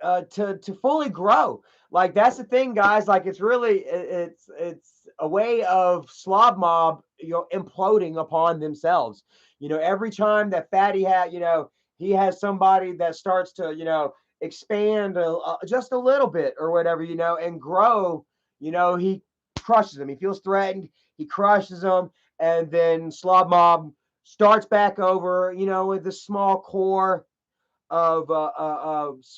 um, to fully grow. Like, that's the thing, guys. Like, it's really it's a way of Slob Mob, you know, imploding upon themselves. You know, every time that Fatty had, you know, he has somebody that starts to, you know, expand just a little bit or whatever, you know, and grow. You know, he crushes them. He feels threatened. He crushes them, and then Slob Mob starts back over. You know, with the small core of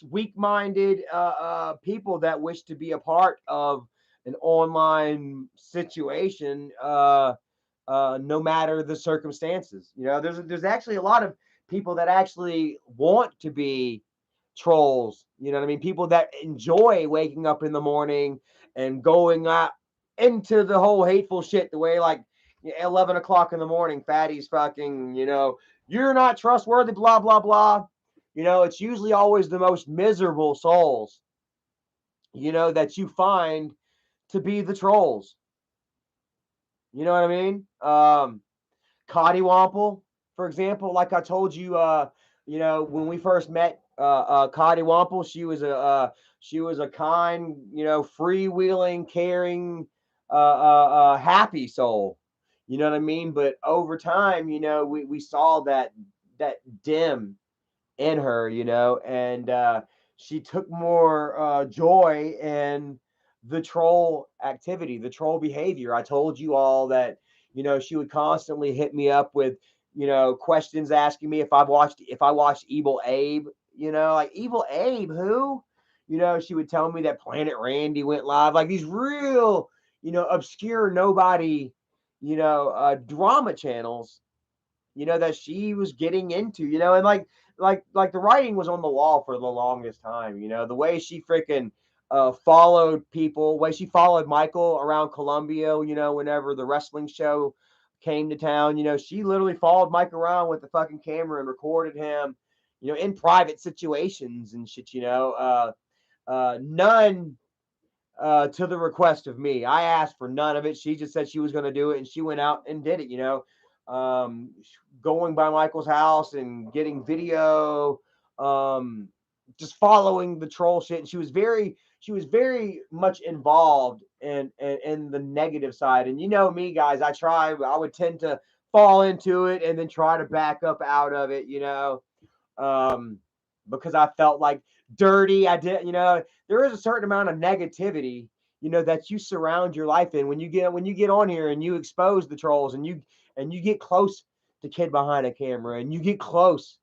weak-minded people that wish to be a part of an online situation, no matter the circumstances. You know, there's actually a lot of people that actually want to be trolls. You know what I mean? People that enjoy waking up in the morning and going out into the whole hateful shit. The way, like, 11 o'clock in the morning, Fatty's fucking, you know, you're not trustworthy, blah blah blah. You know, it's usually always the most miserable souls, you know, that you find to be the trolls. You know what I mean? Cottywomple, for example, like I told you, you know, when we first met, Cottywomple, she was a kind, you know, freewheeling, caring, happy soul. You know what I mean? But over time, you know, we saw that dim in her, you know, and she took more joy in the troll activity, the troll behavior. I told you all that, you know, she would constantly hit me up with, you know, questions asking me if I watched Evil Abe, you know, like, Evil Abe, who? You know, she would tell me that Planet Randy went live, like these real, you know, obscure nobody, you know, drama channels, you know, that she was getting into, you know, and like the writing was on the wall for the longest time, you know, the way she freaking followed people, way she followed Michael around Columbia, you know, whenever the wrestling show came to town, you know, she literally followed Mike around with the fucking camera and recorded him, you know, in private situations and shit, you know, none to the request of me. I asked for none of it. She just said she was going to do it, and she went out and did it. You know, going by Michael's house and getting video just following the troll shit. And she was very much involved in the negative side. And you know me, guys, I would tend to fall into it and then try to back up out of it, because I felt like dirty. There is a certain amount of negativity, that you surround your life in when you get on here and you expose the trolls and you get close to Kid Behind a Camera and you get close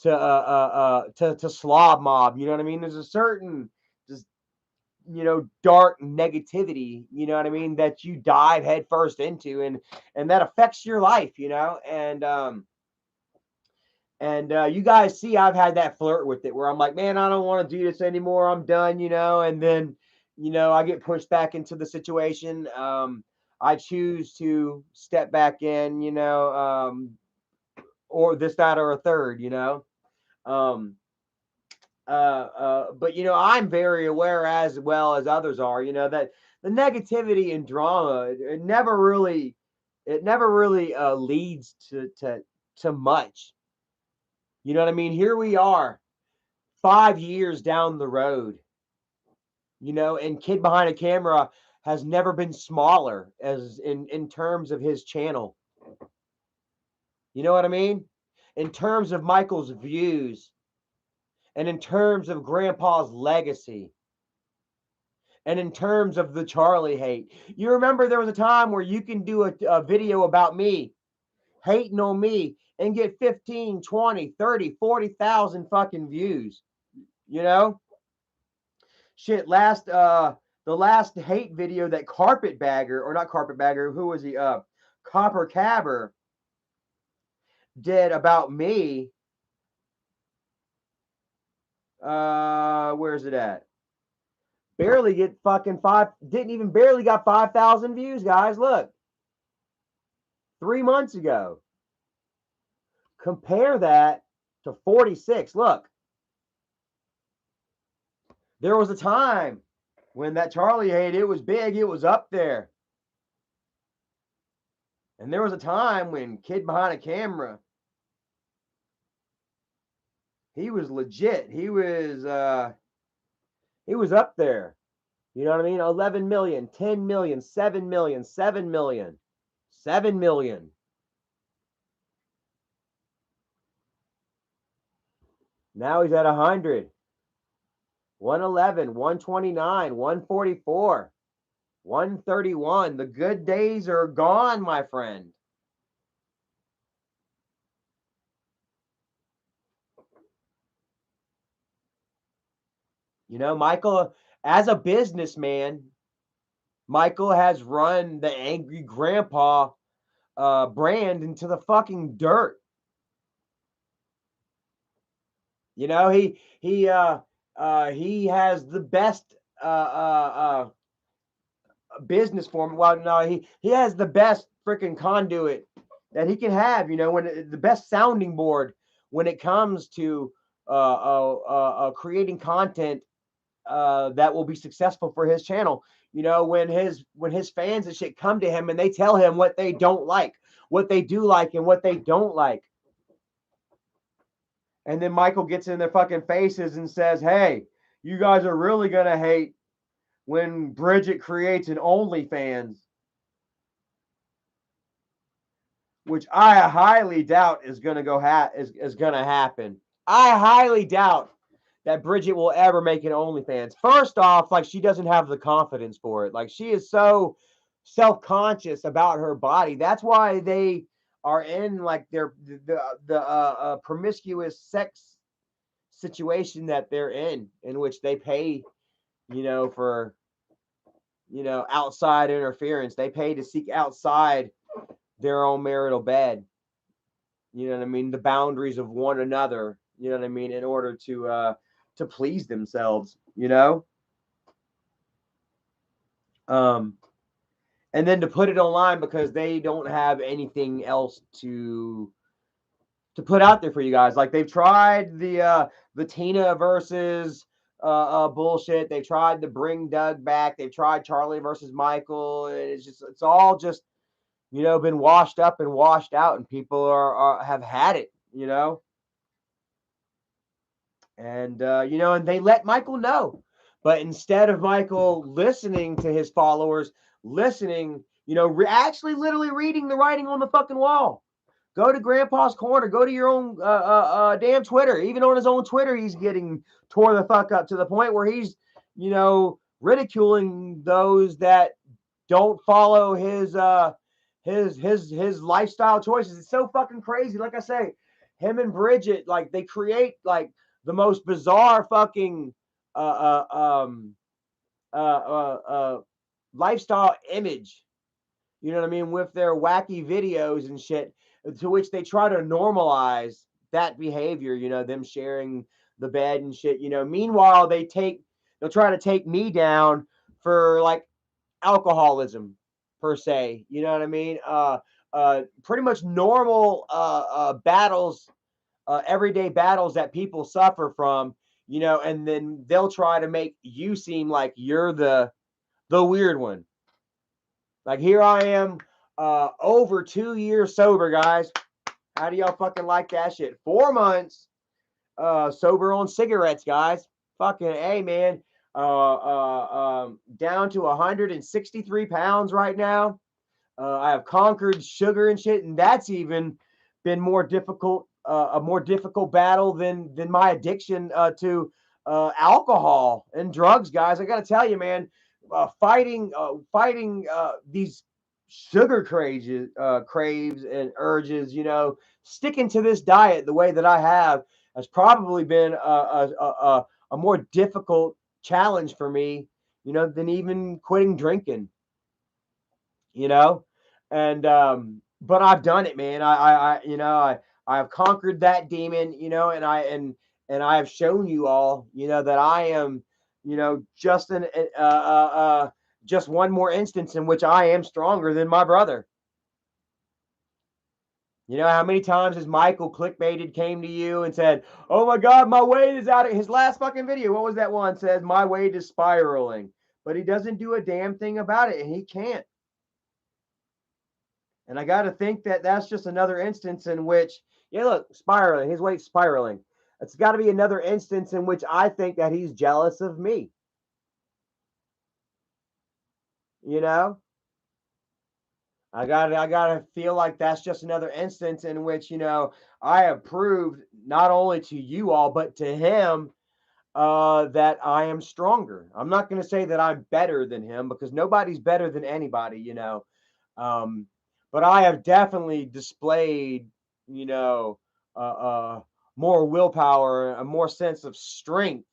to Slob Mob. You know what I mean? There's a certain just dark negativity, you know what I mean, that you dive headfirst into, and that affects your life, and you guys see I've had that flirt with it where I'm like, man, I don't want to do this anymore. I'm done, and then, I get pushed back into the situation. I choose to step back in, or this, that, or a third, Um, but I'm very aware, as well as others are, that the negativity and drama, it never really leads to much. You know what I mean? Here we are, 5 years down the road, and Kid Behind a Camera has never been smaller as in terms of his channel. You know what I mean? In terms of Michael's views, and in terms of Grandpa's legacy, and in terms of the Charlie hate. You remember there was a time where you can do a video about me, hating on me, and get 15, 20, 30, 40,000 fucking views. Shit, the last hate video that Carpetbagger, or not Carpetbagger, who was he? Copper Cabber did about me. Where's it at? Barely get fucking didn't even barely got 5,000 views, guys. Look. 3 months ago. Compare that to 46. Look. There was a time when that Charlie hate, it was big, it was up there. And there was a time when Kid Behind a Camera, he was legit. He was up there. You know what I mean? 11 million, 10 million, 7 million, 7 million, 7 million. Now he's at 100, 111, 129, 144, 131. The good days are gone, my friend. Michael, as a businessman, Michael has run the Angry Grandpa brand into the fucking dirt. He has the best business form. Well, no, he has the best freaking conduit that he can have. When the best sounding board when it comes to creating content that will be successful for his channel. When his fans and shit come to him and they tell him what they don't like, what they do like, and what they don't like. And then Michael gets in their fucking faces and says, hey, you guys are really going to hate when Bridget creates an OnlyFans. Which I highly doubt is going to is going to happen. I highly doubt that Bridget will ever make an OnlyFans. First off, like, she doesn't have the confidence for it. Like, she is so self-conscious about her body. That's why they are in like the promiscuous sex situation that they're in which they pay, for, outside interference. They pay to seek outside their own marital bed. You know what I mean? The boundaries of one another. You know what I mean? In order to please themselves. And then to put it online because they don't have anything else to put out there for you guys. Like, they've tried the Tina versus bullshit. They tried to bring Doug back. They've tried Charlie versus Michael. And it's all just, been washed up and washed out, and people have had it, And, and they let Michael know. But instead of Michael listening to his followers, listening, actually literally reading the writing on the fucking wall. Go to Grandpa's Corner. Go to your own damn Twitter. Even on his own Twitter, he's getting tore the fuck up to the point where he's, ridiculing those that don't follow his lifestyle choices. It's so fucking crazy. Like I say, him and Bridget, like they create like the most bizarre fucking lifestyle image. You know what I mean? With their wacky videos and shit, to which they try to normalize that behavior, them sharing the bed and shit, Meanwhile, they'll try to take me down for like alcoholism per se. You know what I mean? Pretty much normal battles, everyday battles that people suffer from, and then they'll try to make you seem like you're the weird one. Like here I am, over 2 years sober, guys. How do y'all fucking like that shit? 4 months sober on cigarettes, guys. Fucking A, man. Down to 163 pounds right now. I have conquered sugar and shit, and that's even been more difficult, a more difficult battle than my addiction to alcohol and drugs, guys. I got to tell you, man, fighting these sugar craves and urges, sticking to this diet the way that I have has probably been a more difficult challenge for me, than even quitting drinking. And but I've done it, man. I've conquered that demon, and I have shown you all, that I am, just one more instance in which I am stronger than my brother. How many times has Michael clickbaited came to you and said, "Oh my God, my weight is out of his last fucking video." What was that one? Says my weight is spiraling, but he doesn't do a damn thing about it, and he can't. And I got to think that that's just another instance in which, look, spiraling, his weight's spiraling. It's got to be another instance in which I think that he's jealous of me. I gotta feel like that's just another instance in which, I have proved not only to you all, but to him, that I am stronger. I'm not going to say that I'm better than him because nobody's better than anybody, but I have definitely displayed, more willpower, a more sense of strength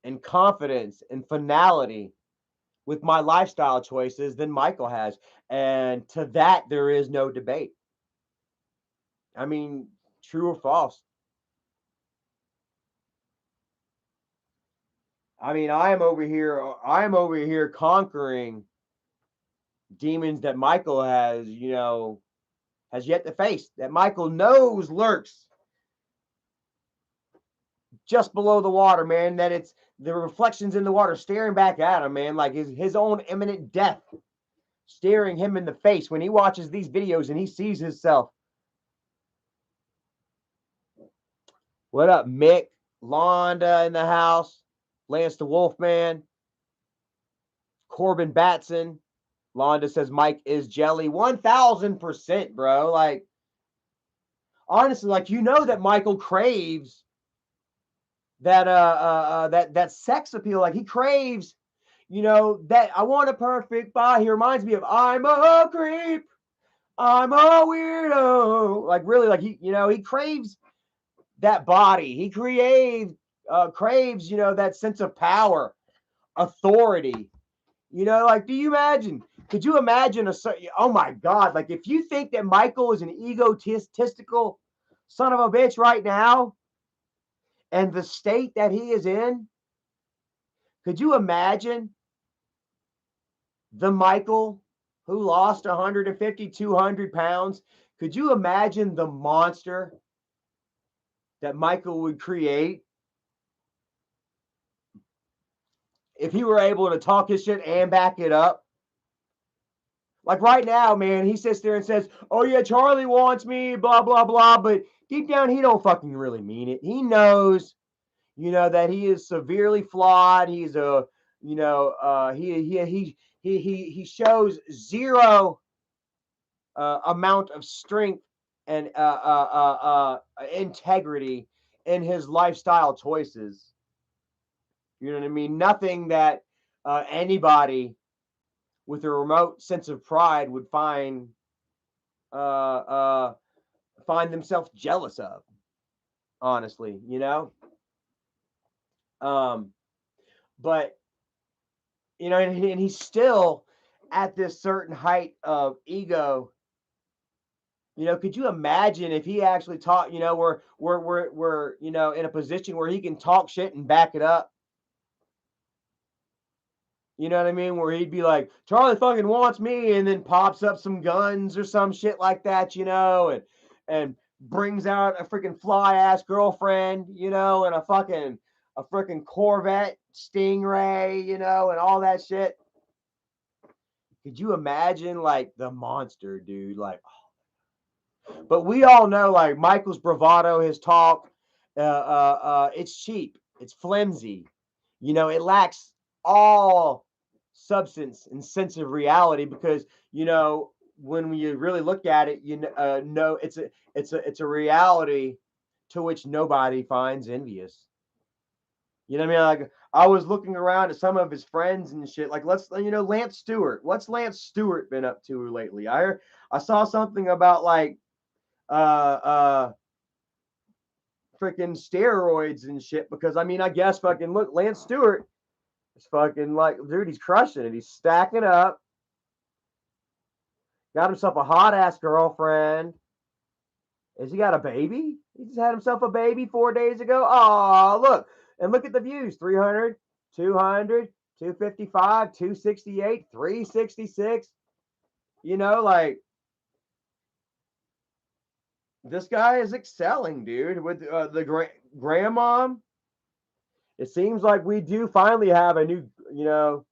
and confidence and finality with my lifestyle choices than Michael has. And to that, there is no debate. I mean, true or false? I mean, I am over here conquering demons that Michael has yet to face, that Michael knows lurks just below the water, man, that it's the reflections in the water staring back at him, man, like his own imminent death staring him in the face when he watches these videos and he sees himself. What up, Mick? Londa in the house. Lance the Wolfman. Corbin Batson. Londa says Mike is jelly. 1000%, bro. Like, honestly, like, that Michael craves that that sex appeal. Like, he craves, that I want a perfect body. He reminds me of I'm a creep. I'm a weirdo. Like, really, like, he craves that body. He craves, that sense of power, authority. Like, could you imagine oh my God, like if you think that Michael is an egotistical son of a bitch right now and the state that he is in, could you imagine the Michael who lost 150, 200 pounds? Could you imagine the monster that Michael would create if he were able to talk his shit and back it up? Like right now, man, he sits there and says, "Oh yeah, Charlie wants me, blah, blah, blah." But deep down, he don't fucking really mean it. He knows you know, that he is severely flawed. He's a, you know, he shows zero amount of strength and integrity in his lifestyle choices. You know what I mean? Nothing that anybody with a remote sense of pride would uh, uh, find themselves jealous of. Honestly, you know. Um, but you know, and he's still at this certain height of ego. You know, could you imagine if he actually taught? You know, we're you know in a position where he can talk shit and back it up. You know what I mean? Where he'd be like, Charlie fucking wants me, and then pops up some guns or some shit like that, you know, and brings out a freaking fly ass girlfriend, you know, and a freaking Corvette Stingray, you know, and all that shit. Could you imagine like the monster, dude? Like, but we all know like Michael's bravado, his talk, it's cheap, it's flimsy, you know, it lacks all substance and sense of reality because you know when you really look at it, you know it's a reality to which nobody finds envious. You know what I mean? Like I was looking around at some of his friends and shit. Like let's you know Lance Stewart. What's Lance Stewart been up to lately? I saw something about like uh freaking steroids and shit because I mean I guess fucking look Lance Stewart is fucking like dude he's crushing it. He's stacking up. Got himself a hot ass girlfriend. Has he got a baby? He just had himself a baby 4 days ago. Oh, look. And look at the views 300, 200, 255, 268, 366. You know, like this guy is excelling, dude. With the grandma, it seems like we do finally have a new, you know,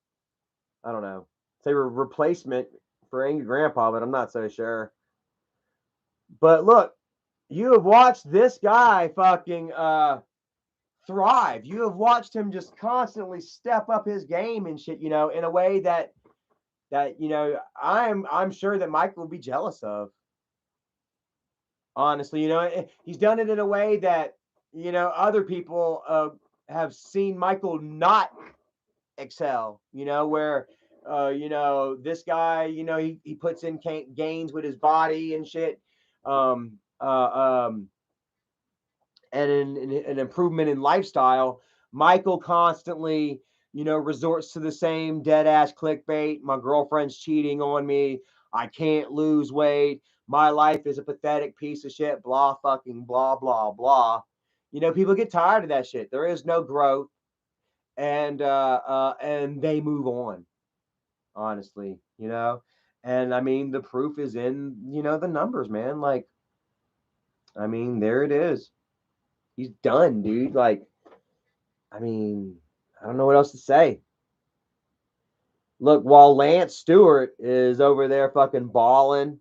I don't know, say replacement for Angry Grandpa, but I'm not so sure. But look, you have watched this guy fucking thrive. You have watched him just constantly step up his game and shit, you know, in a way that you know I'm sure that Mike will be jealous of. Honestly, you know, he's done it in a way that you know other people have seen Michael not excel. You know, where you know this guy, you know, he puts in gains with his body and shit. Um, and an improvement in lifestyle, Michael constantly, you know, resorts to the same dead ass clickbait. My girlfriend's cheating on me. I can't lose weight. My life is a pathetic piece of shit. Blah fucking blah blah blah. You know, people get tired of that shit. There is no growth, and they move on. Honestly, you know, and I mean the proof is in you know the numbers, man. Like, I mean, there it is. He's done, dude. Like, I mean, I don't know what else to say. Look, while Lance Stewart is over there fucking balling,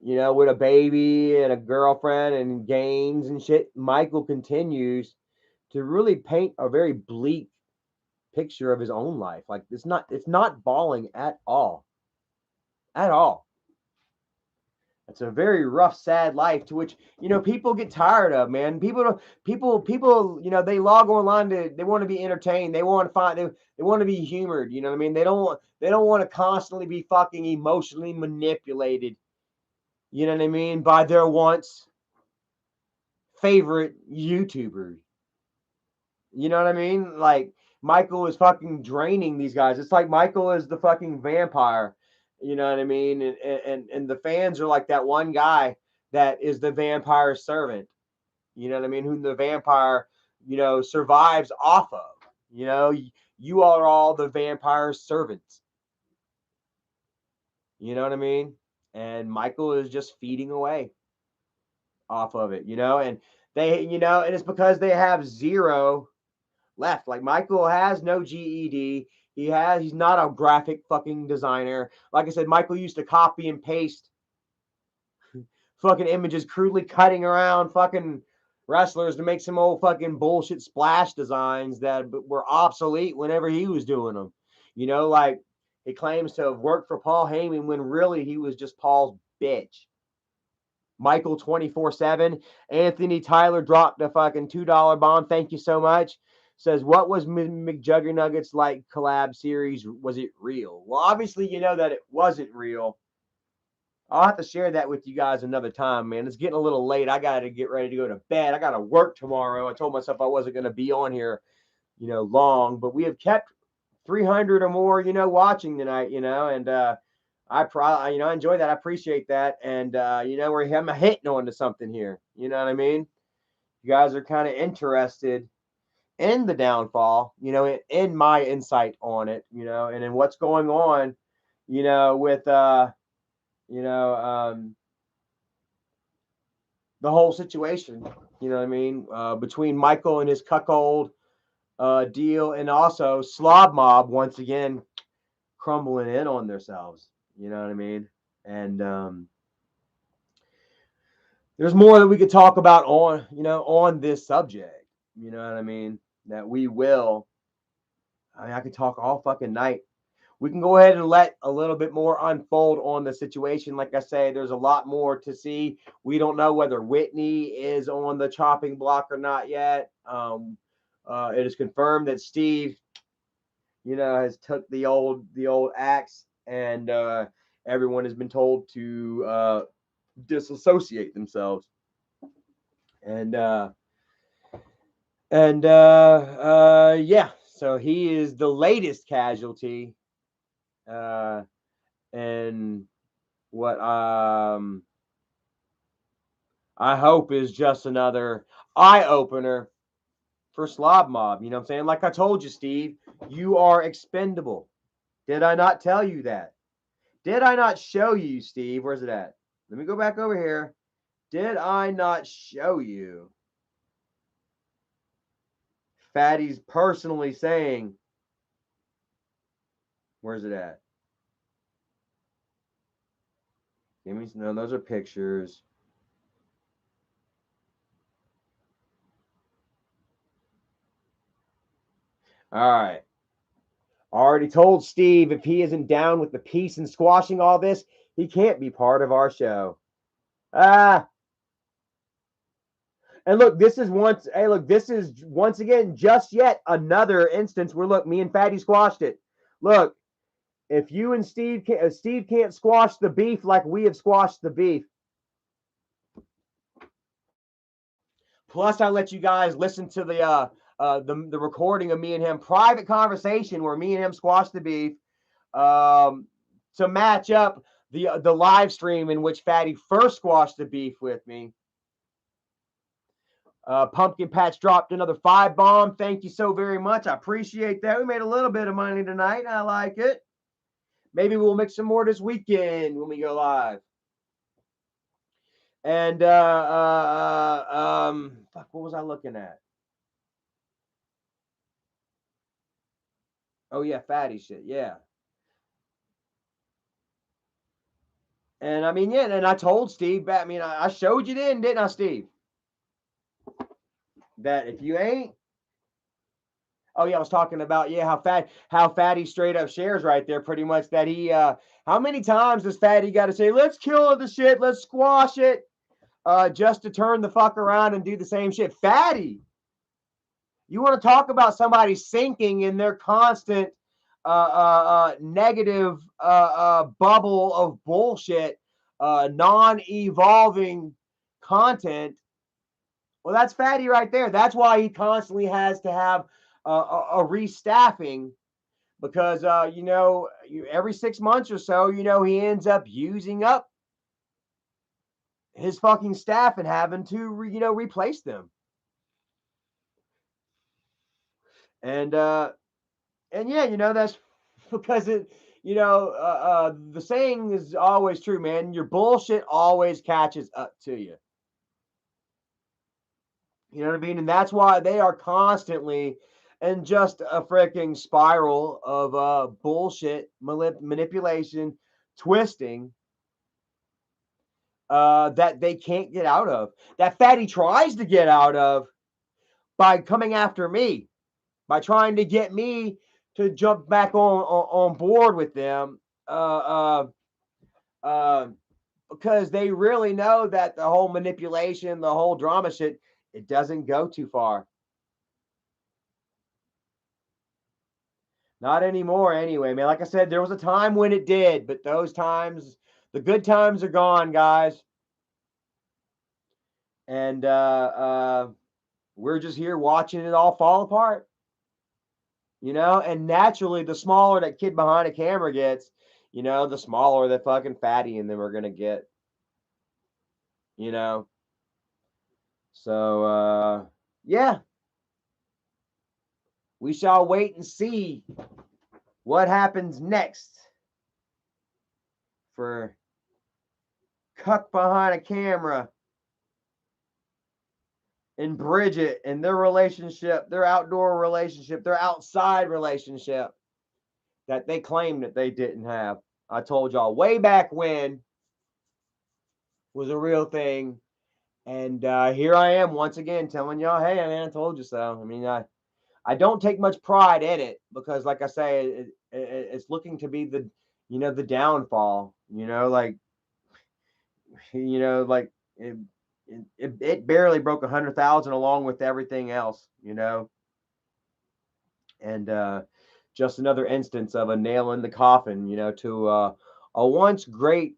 you know, with a baby and a girlfriend and gains and shit, Michael continues to really paint a very bleak picture of his own life. Like it's not balling at all. At all. It's a very rough, sad life to which you know people get tired of. Man, people. You know, they log online they want to be entertained. They want to they want to be humored. You know what I mean? They don't want to constantly be fucking emotionally manipulated. You know what I mean? By their once favorite YouTuber. You know what I mean? Like Michael is fucking draining these guys. It's like Michael is the fucking vampire. You know what I mean? And the fans are like that one guy that is the vampire servant. You know what I mean? Whom the vampire, you know, survives off of. You know, you are all the vampire servants. You know what I mean? And Michael is just feeding away off of it, you know, and they, you know, and it's because they have zero left. Like Michael has no GED. He's not a graphic fucking designer. Like I said, Michael used to copy and paste fucking images crudely cutting around fucking wrestlers to make some old fucking bullshit splash designs that were obsolete whenever he was doing them. You know, like he claims to have worked for Paul Heyman when really he was just Paul's bitch. Michael 24/7. Anthony Tyler dropped a fucking $2 bomb. Thank you so much. Says, what was McJuggernuggets like collab series? Was it real? Well, obviously, you know that it wasn't real. I'll have to share that with you guys another time, man. It's getting a little late. I got to get ready to go to bed. I got to work tomorrow. I told myself I wasn't going to be on here, long, but we have kept 300 or more, watching tonight, and I enjoy that. I appreciate that. And, I'm hitting on to something here. You know what I mean? You guys are kind of interested in the downfall, in my insight on it, and in what's going on, with, the whole situation, between Michael and his cuckold deal, and also Slob Mob once again crumbling in on themselves. You know what I mean? And there's more that we could talk about on this subject. You know what I mean? That we will. I could talk all fucking night. We can go ahead and let a little bit more unfold on the situation. Like I say, there's a lot more to see. We don't know whether Whitney is on the chopping block or not yet. It is confirmed that Steve, has took the old axe, and everyone has been told to disassociate themselves. And yeah, so he is the latest casualty. And what I hope is just another eye opener for Slob Mob. You know what I'm saying? Like I told you, Steve, you are expendable. Did I not tell you that? Did I not show you, Steve? Where's it at? Let me go back over here. Did I not show you? Fatty's personally saying, where's it at? Give me no, those are pictures. All right. Already told Steve if he isn't down with the peace and squashing all this, he can't be part of our show. And look, this is once again just yet another instance where look, me and Fatty squashed it. Look, if you and Steve can't squash the beef like we have squashed the beef. Plus, I let you guys listen to the recording of me and him, private conversation where me and him squashed the beef, to match up the live stream in which Fatty first squashed the beef with me. Pumpkin Patch dropped another 5 bomb. Thank you so very much. I appreciate that. We made a little bit of money tonight. I like it. Maybe we'll make some more this weekend when we go live. And fuck, what was I looking at? Oh yeah, Fatty shit, yeah. And I mean, yeah, and I told Steve, I mean, I showed you then, didn't I, Steve? That if you ain't, oh yeah, I was talking about how Fatty straight up shares right there, pretty much that he how many times does Fatty got to say, let's kill the shit, let's squash it, just to turn the fuck around and do the same shit? Fatty, you want to talk about somebody sinking in their constant negative bubble of bullshit, non-evolving content. Well, that's Fatty right there. That's why he constantly has to have a restaffing, because every 6 months or so, he ends up using up his fucking staff and having to replace them. And yeah, that's because it, the saying is always true, man. Your bullshit always catches up to you. You know what I mean? And that's why they are constantly in just a freaking spiral of bullshit, manipulation, twisting, that they can't get out of, that Fatty tries to get out of by coming after me, by trying to get me to jump back on board with them, because they really know that the whole manipulation, the whole drama shit, it doesn't go too far. Not anymore, anyway, man. Like I said, there was a time when it did, but those times, the good times are gone, guys. And we're just here watching it all fall apart. And naturally, the smaller that kid behind a camera gets, the smaller the fucking Fatty in them are gonna get. So yeah, we shall wait and see what happens next for Cuck behind a camera and Bridget and their relationship, their outdoor relationship, their outside relationship that they claimed that they didn't have. I told y'all way back when was a real thing. And here I am once again telling y'all, hey, man, I told you so. I mean, I don't take much pride in it because, like I say, it's looking to be the, the downfall. Like it barely broke 100,000 along with everything else. And just another instance of a nail in the coffin. To a once great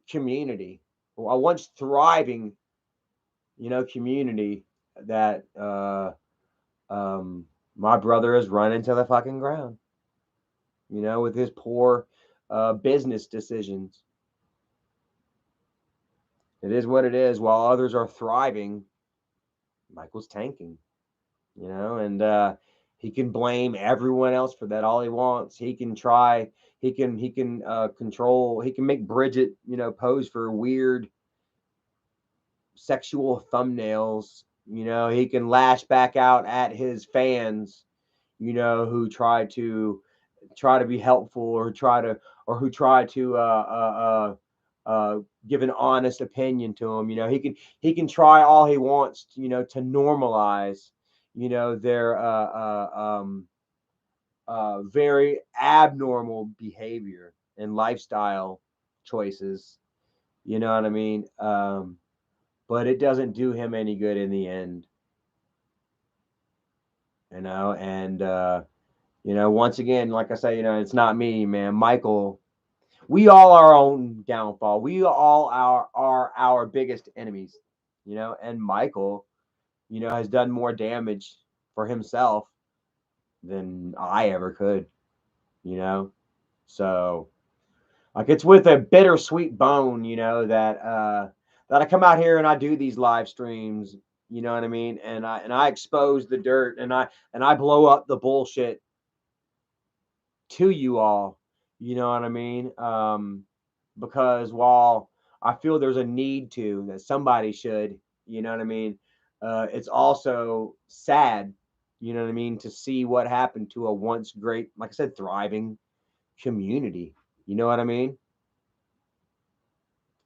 community, a once thriving, community that my brother has run into the fucking ground, with his poor business decisions. It is what it is. While others are thriving, Michael's tanking, and he can blame everyone else for that all he wants. He can try, he can control, he can make Bridget, pose for weird sexual thumbnails. He can lash back out at his fans, who try to be helpful or who try to give an honest opinion to him. He can try all he wants, to normalize, their very abnormal behavior and lifestyle choices. You know what I mean? But it doesn't do him any good in the end. And once again, like I say, it's not me, man. Michael, we all our own downfall. We all are our biggest enemies, and Michael, has done more damage for himself than I ever could, So like it's with a bittersweet bone, that I come out here and I do these live streams, you know what I mean? And I expose the dirt and I blow up the bullshit to you all, you know what I mean? Because while I feel there's a need to, that somebody should, you know what I mean? It's also sad, you know what I mean, to see what happened to a once great, like I said, thriving community. You know what I mean?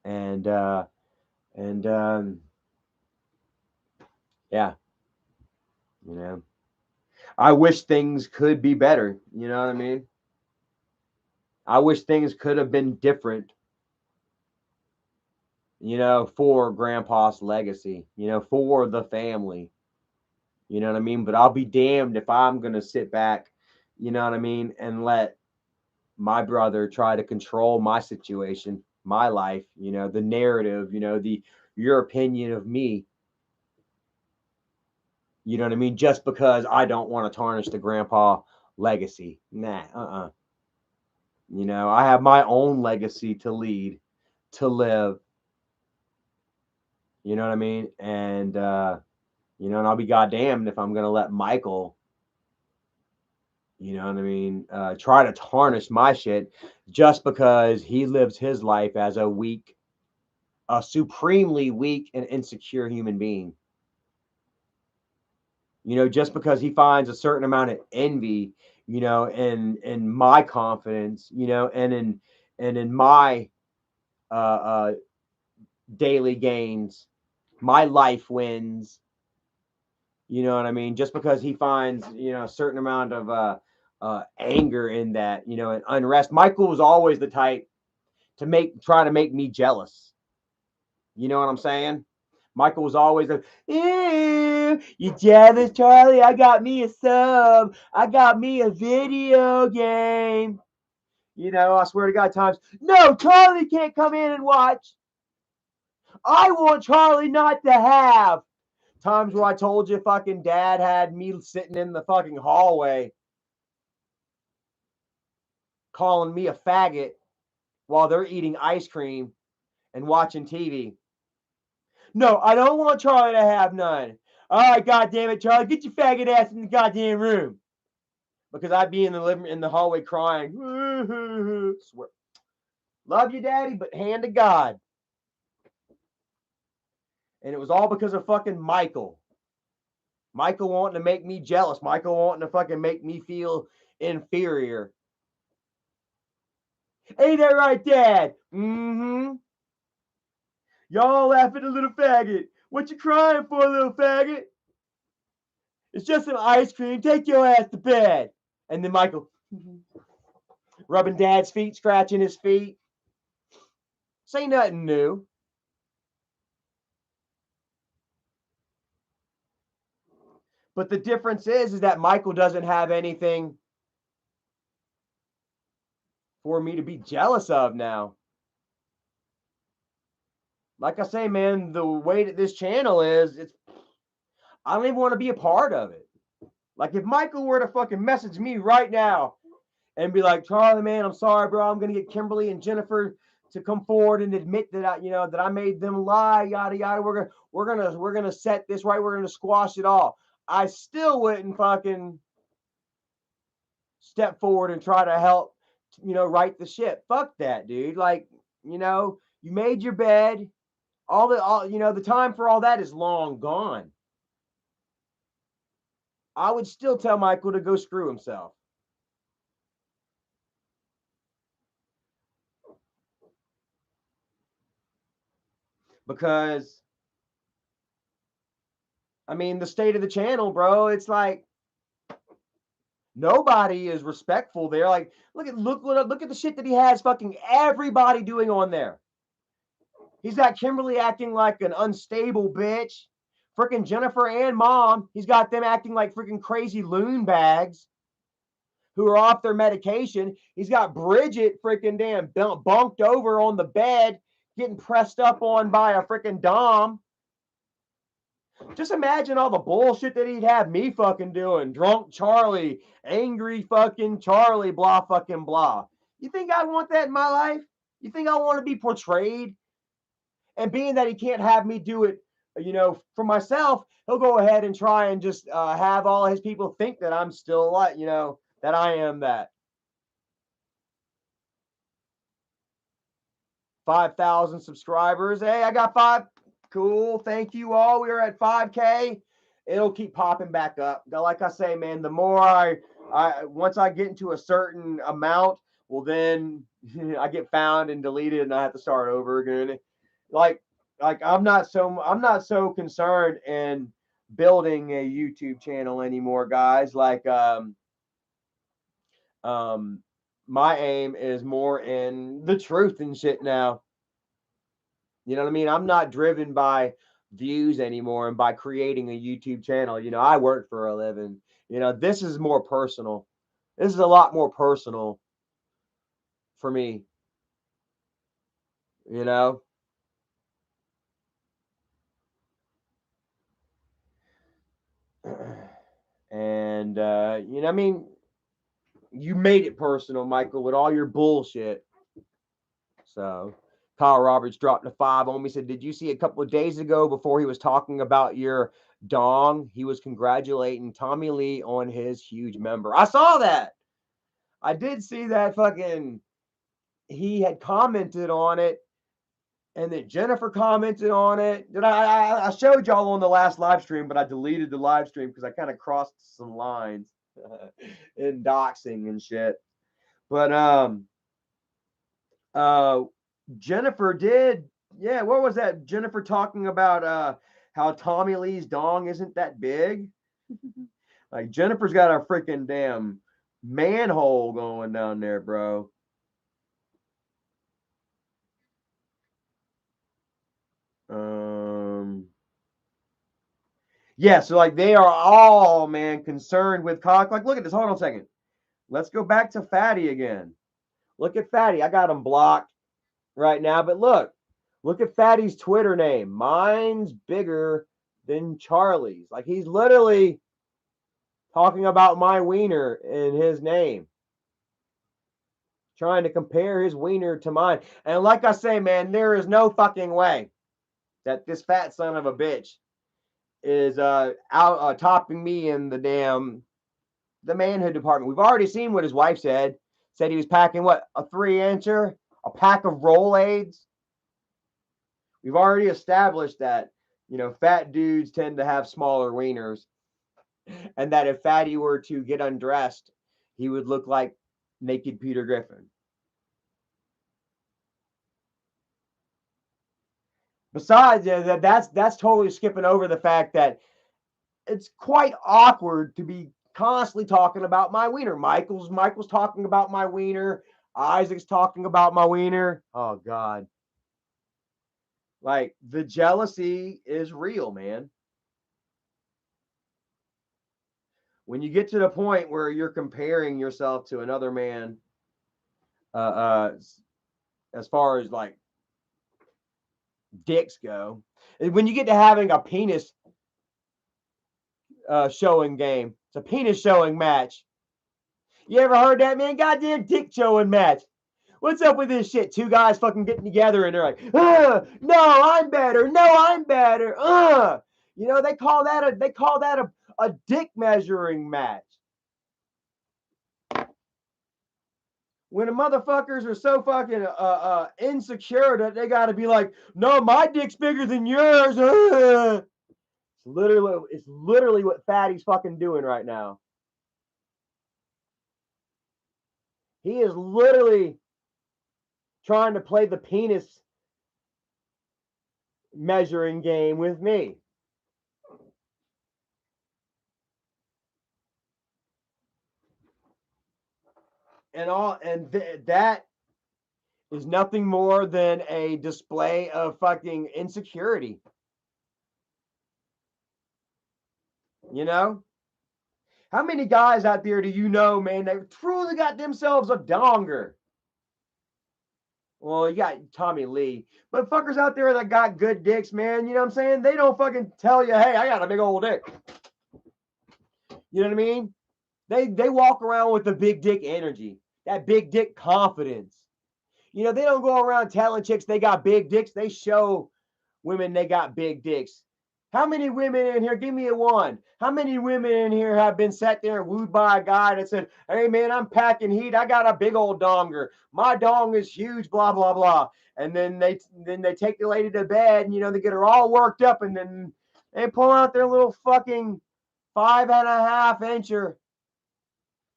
And yeah, I wish things could be better. You know what I mean? I wish things could have been different, for Grandpa's legacy, for the family. You know what I mean? But I'll be damned if I'm going to sit back, you know what I mean, and let my brother try to control my situation, my life, the narrative, your opinion of me. You know what I mean? Just because I don't want to tarnish the Grandpa legacy. Nah, I have my own legacy to lead, to live. You know what I mean? And and I'll be goddamned if I'm gonna let Michael, you know what I mean, try to tarnish my shit just because he lives his life as a supremely weak and insecure human being. Just because he finds a certain amount of envy, in my confidence, and in my daily gains. My life wins. You know what I mean? Just because he finds, a certain amount of anger in that, and unrest. Michael was always the type to try to make me jealous. You know what I'm saying? Michael was always like, ew, you jealous, Charlie? I got me a sub. I got me a video game. I swear to God, times, no, Charlie can't come in and watch. I want Charlie not to have. Times where I told you fucking dad had me sitting in the fucking hallway calling me a faggot while they're eating ice cream and watching TV. No, I don't want Charlie to have none. All right, goddamn it, Charlie, get your faggot ass in the goddamn room. Because I'd be in the hallway crying. Swear. Love you, Daddy, but hand to God. And it was all because of fucking Michael. Michael wanting to make me jealous. Michael wanting to fucking make me feel inferior. Ain't that right, Dad? Mm-hmm. Y'all laughing at a little faggot. What you crying for, little faggot? It's just some ice cream. Take your ass to bed. And then Michael rubbing Dad's feet, scratching his feet. Say nothing new. But the difference is that Michael doesn't have anything for me to be jealous of now. Like I say, man, the way that this channel is, I don't even want to be a part of it. Like if Michael were to fucking message me right now and be like, Charlie, man, I'm sorry, bro. I'm gonna get Kimberly and Jennifer to come forward and admit that I made them lie, yada yada. We're gonna set this right. We're gonna squash it all. I still wouldn't fucking step forward and try to help, right the ship. Fuck that, dude. Like, you made your bed. The time for all that is long gone. I would still tell Michael to go screw himself. Because, I mean, the state of the channel, bro, it's like nobody is respectful there. Like, look at the shit that he has fucking everybody doing on there. He's got Kimberly acting like an unstable bitch. Freaking Jennifer and Mom, he's got them acting like freaking crazy loon bags who are off their medication. He's got Bridget freaking damn bunked over on the bed, getting pressed up on by a freaking Dom. Just imagine all the bullshit that he'd have me fucking doing. Drunk Charlie, angry fucking Charlie, blah fucking blah. You think I want that in my life? You think I want to be portrayed? And being that he can't have me do it, for myself, he'll go ahead and try and just have all his people think that I'm still like, that I am that. 5,000 subscribers. Hey, I got 5. Cool. Thank you all. We are at 5K. It'll keep popping back up. Like I say, man, the more I once I get into a certain amount, well, then I get found and deleted and I have to start over again. Like I'm not so concerned in building a YouTube channel anymore, guys. Like my aim is more in the truth and shit now. You know what I mean? I'm not driven by views anymore and by creating a YouTube channel. I work for a living. This is more personal. This is a lot more personal for me. And I mean, you made it personal, Michael, with all your bullshit. So Kyle Roberts dropped a 5 on me. Said, did you see a couple of days ago before he was talking about your dong? He was congratulating Tommy Lee on his huge member. I saw that. I did see that fucking he had commented on it. And then Jennifer commented on it. I showed y'all on the last live stream, but I deleted the live stream because I kind of crossed some lines in doxing and shit. But Jennifer did Yeah, what was that? Jennifer talking about how Tommy Lee's dong isn't that big. Like Jennifer's got a freaking damn manhole going down there, bro. Yeah, so like they are all, man, concerned with cock. Like, look at this. Hold on a second. Let's go back to Fatty again. Look at Fatty. I got him blocked right now, but look at Fatty's Twitter name. Mine's bigger than Charlie's. Like he's literally talking about my wiener in his name, trying to compare his wiener to mine. And like I say, man, there is no fucking way that this fat son of a bitch is out topping me in the manhood department. We've already seen what his wife said. Said he was packing what, a 3-incher, a pack of Rolaids. We've already established that, you know, fat dudes tend to have smaller wieners, and that if Fatty were to get undressed, he would look like naked Peter Griffin. Besides, that's totally skipping over the fact that it's quite awkward to be constantly talking about my wiener. Michael's talking about my wiener. Isaac's talking about my wiener. Oh God. Like the jealousy is real, man. When you get to the point where you're comparing yourself to another man, as far as like dicks go, when you get to having a penis showing game, it's a penis showing match. You ever heard that, man? Goddamn dick showing match. What's up with this shit? Two guys fucking getting together and they're like, no, I'm better. No, I'm better. You know, they call that a dick measuring match. When the motherfuckers are so fucking insecure that they gotta be like, no, my dick's bigger than yours. It's literally what Fatty's fucking doing right now. He is literally trying to play the penis measuring game with me. That is nothing more than a display of fucking insecurity. You know? How many guys out there do you know, man, that truly got themselves a donger? Well, you got Tommy Lee. But fuckers out there that got good dicks, man, you know what I'm saying? They don't fucking tell you, hey, I got a big old dick. You know what I mean? They walk around with the big dick energy, that big dick confidence. You know, they don't go around telling chicks they got big dicks. They show women they got big dicks. How many women in here, give me a one. How many women in here have been sat there and wooed by a guy that said, hey man, I'm packing heat. I got a big old donger. My dong is huge, blah, blah, blah. And then they take the lady to bed and, you know, they get her all worked up and then they pull out their little fucking 5.5 incher,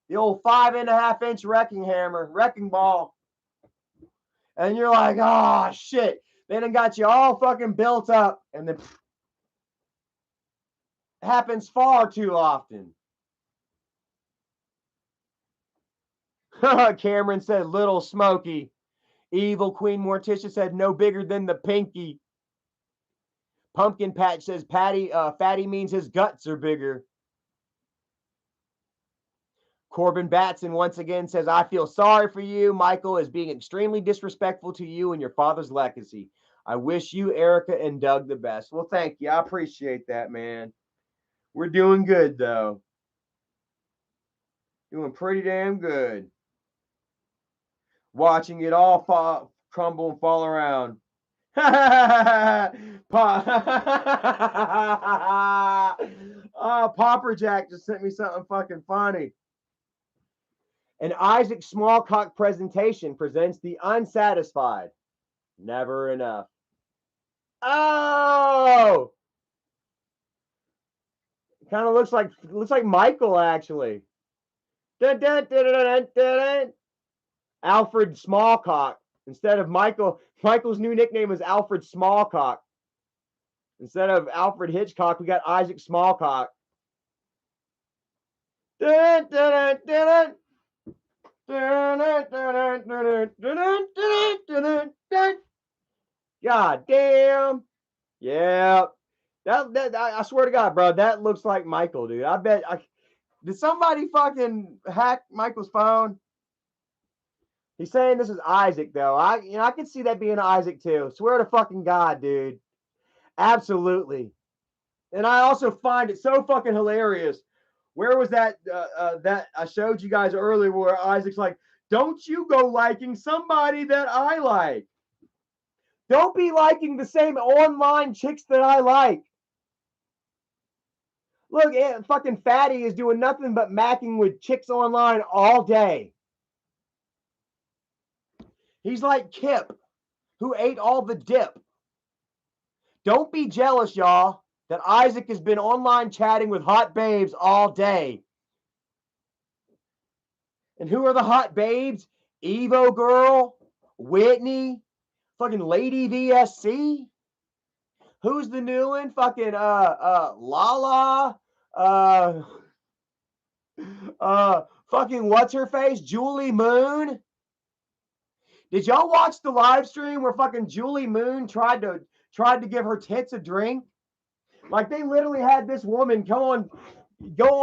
the old 5.5 inch wrecking ball. And you're like, oh shit. They done got you all fucking built up. And then happens far too often. Cameron said Little Smoky. Evil Queen Morticia said no bigger than the pinky. Pumpkin Patch says Fatty means his guts are bigger. Corbin Batson once again says, I feel sorry for you. Michael is being extremely disrespectful to you and your father's legacy. I wish you, Erica, and Doug the best. Well, thank you. I appreciate that, man. We're doing good, though. Doing pretty damn good. Watching it all crumble and fall around. Popper Jack just sent me something fucking funny. An Isaac Smallcock presentation presents the unsatisfied. Never enough. Oh! Kind of looks like Michael actually. Dun, dun, dun, dun, dun, dun. Alfred Smallcock. Instead of Michael's new nickname is Alfred Smallcock. Instead of Alfred Hitchcock, we got Isaac Smallcock. Dun, dun, dun, dun. God damn. Yeah. That I swear to God, bro, that looks like Michael, dude. I bet did somebody fucking hack Michael's phone? He's saying this is Isaac, though. I can see that being Isaac too. Swear to fucking God, dude. Absolutely. And I also find it so fucking hilarious. Where was that that I showed you guys earlier where Isaac's like, don't you go liking somebody that I like. Don't be liking the same online chicks that I like. Look, fucking Fatty is doing nothing but macking with chicks online all day. He's like Kip, who ate all the dip. Don't be jealous, y'all, that Isaac has been online chatting with hot babes all day. And who are the hot babes? Evo Girl, Whitney, fucking Lady VSC. Who's the new one? Fucking Lala, fucking what's her face? Julie Moon. Did y'all watch the live stream where fucking Julie Moon tried to give her tits a drink? Like they literally had this woman go on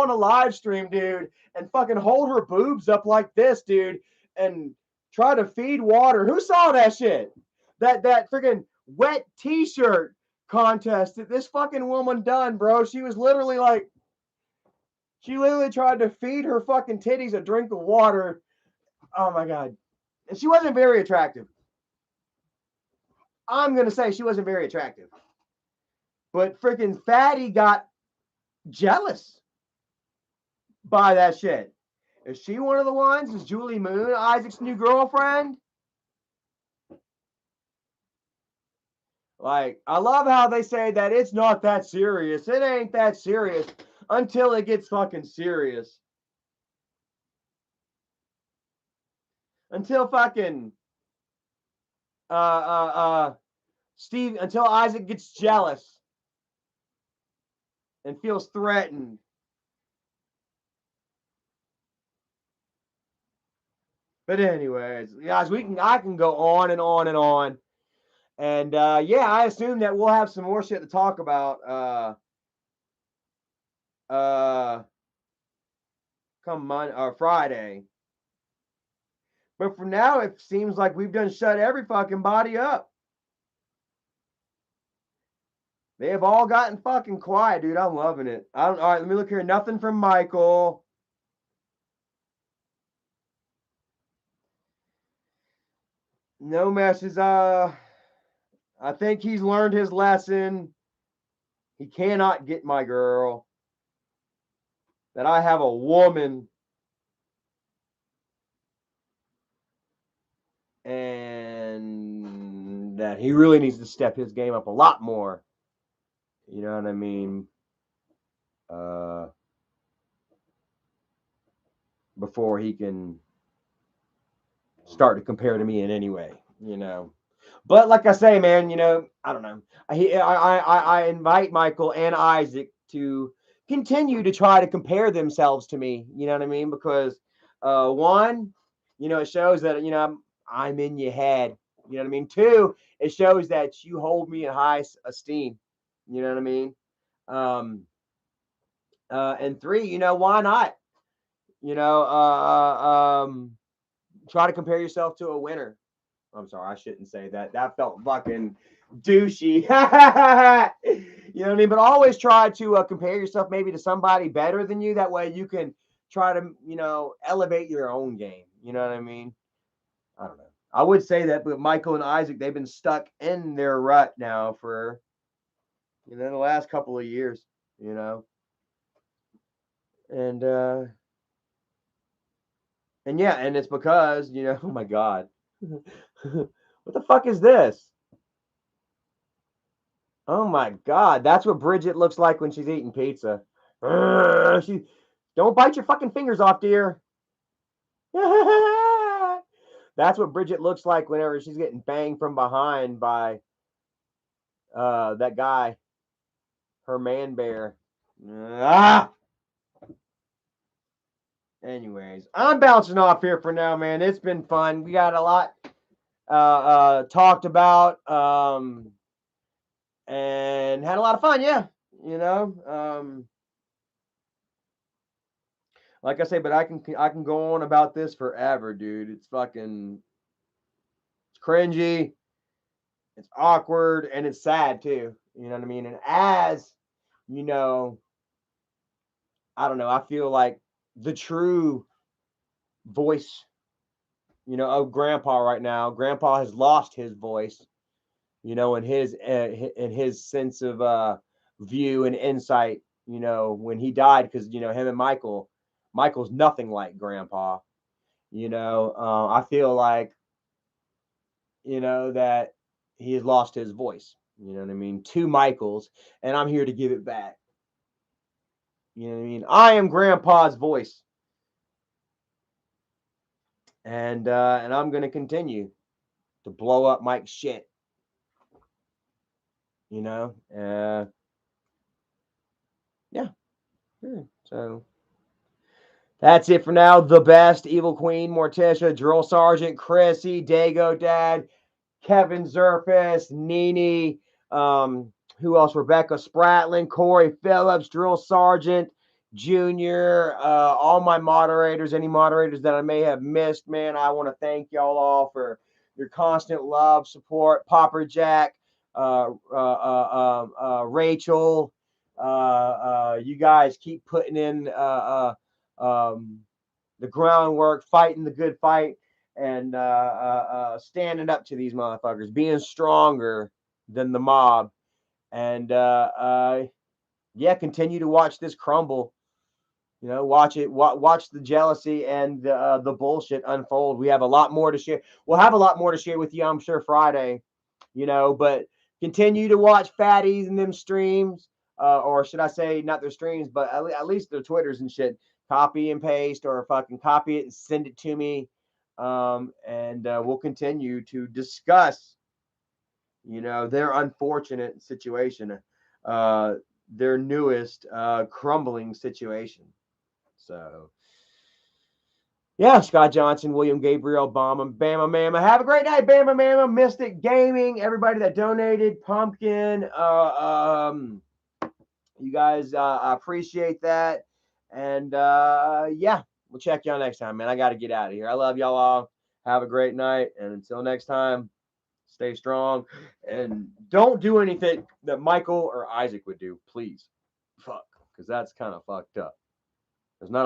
a live stream, dude, and fucking hold her boobs up like this, dude, and try to feed water. Who saw that shit? That freaking wet t-shirt contest that this fucking woman done, bro. She literally tried to feed her fucking titties a drink of water. Oh my God. And she wasn't very attractive. I'm going to say she wasn't very attractive. But freaking Fatty got jealous by that shit. Is she one of the ones? Is Julie Moon Isaac's new girlfriend? Like, I love how they say that it's not that serious. It ain't that serious until it gets fucking serious. Until fucking Steve, until Isaac gets jealous and feels threatened. But anyways, guys, I can go on and on and on. And yeah, I assume that we'll have some more shit to talk about come Monday or Friday. But for now, it seems like we've done shut every fucking body up. They have all gotten fucking quiet, dude. I'm loving it. All right, let me look here. Nothing from Michael. No message. I think he's learned his lesson. He cannot get my girl. That I have a woman. And that he really needs to step his game up a lot more. You know what I mean? Before he can start to compare to me in any way, you know. But like I say, man, you know, I don't know. I invite Michael and Isaac to continue to try to compare themselves to me. You know what I mean? Because one, you know, it shows that, you know, I'm in your head. You know what I mean? Two, it shows that you hold me in high esteem. You know what I mean? And three, you know, why not? You know, try to compare yourself to a winner. I'm sorry, I shouldn't say that. That felt fucking douchey. You know what I mean? But always try to compare yourself maybe to somebody better than you. That way you can try to, you know, elevate your own game. You know what I mean? I don't know. I would say that, but Michael and Isaac, they've been stuck in their rut now for, you know, the last couple of years, you know. And yeah, and it's because, you know, oh my God. What the fuck is this? Oh my God, that's what Bridget looks like when she's eating pizza. Don't bite your fucking fingers off, dear. That's what Bridget looks like whenever she's getting banged from behind by that guy, her man bear. Ah! Anyways, I'm bouncing off here for now, man. It's been fun. We got a lot talked about and had a lot of fun. Yeah, you know. Like I say, but I can go on about this forever, dude. It's fucking it's cringy, it's awkward, and it's sad too. You know what I mean? And as you know, I don't know. I feel like the true voice, of Grandpa right now. Grandpa has lost his voice, in his sense of view and insight. When he died, because him and Michael's nothing like Grandpa. I feel like that he has lost his voice. You know what I mean? Two Michaels, and I'm here to give it back. You know what I mean? I am Grandpa's voice, and I'm gonna continue to blow up Mike's shit. Yeah. So that's it for now. The best, Evil Queen, Morticia, Drill Sergeant, Chrissy, Dago Dad, Kevin Zerfus, Nene, who else? Rebecca Spratlin, Corey Phillips, Drill Sergeant, Junior, all my moderators, any moderators that I may have missed, man, I want to thank y'all all for your constant love, support. Popper Jack, Rachel, you guys keep putting in the groundwork, fighting the good fight, and standing up to these motherfuckers, being stronger than the mob, and continue to watch this crumble. Watch it. Watch the jealousy and the bullshit unfold. We have a lot more to share. We'll have a lot more to share with you, I'm sure, Friday. But continue to watch Fatties and them streams, or should I say, not their streams, but at least their Twitters and shit. Copy and paste, or fucking copy it and send it to me, and we'll continue to discuss, their unfortunate situation, their newest crumbling situation. So, yeah, Scott Johnson, William Gabriel, Bama Mama. Have a great night, Bama Mama, Mystic Gaming, everybody that donated, Pumpkin. You guys, I appreciate that. And we'll check y'all next time, man. I got to get out of here. I love y'all all. Have a great night. And until next time, stay strong. And don't do anything that Michael or Isaac would do, please. Fuck. Because that's kind of fucked up. There's not a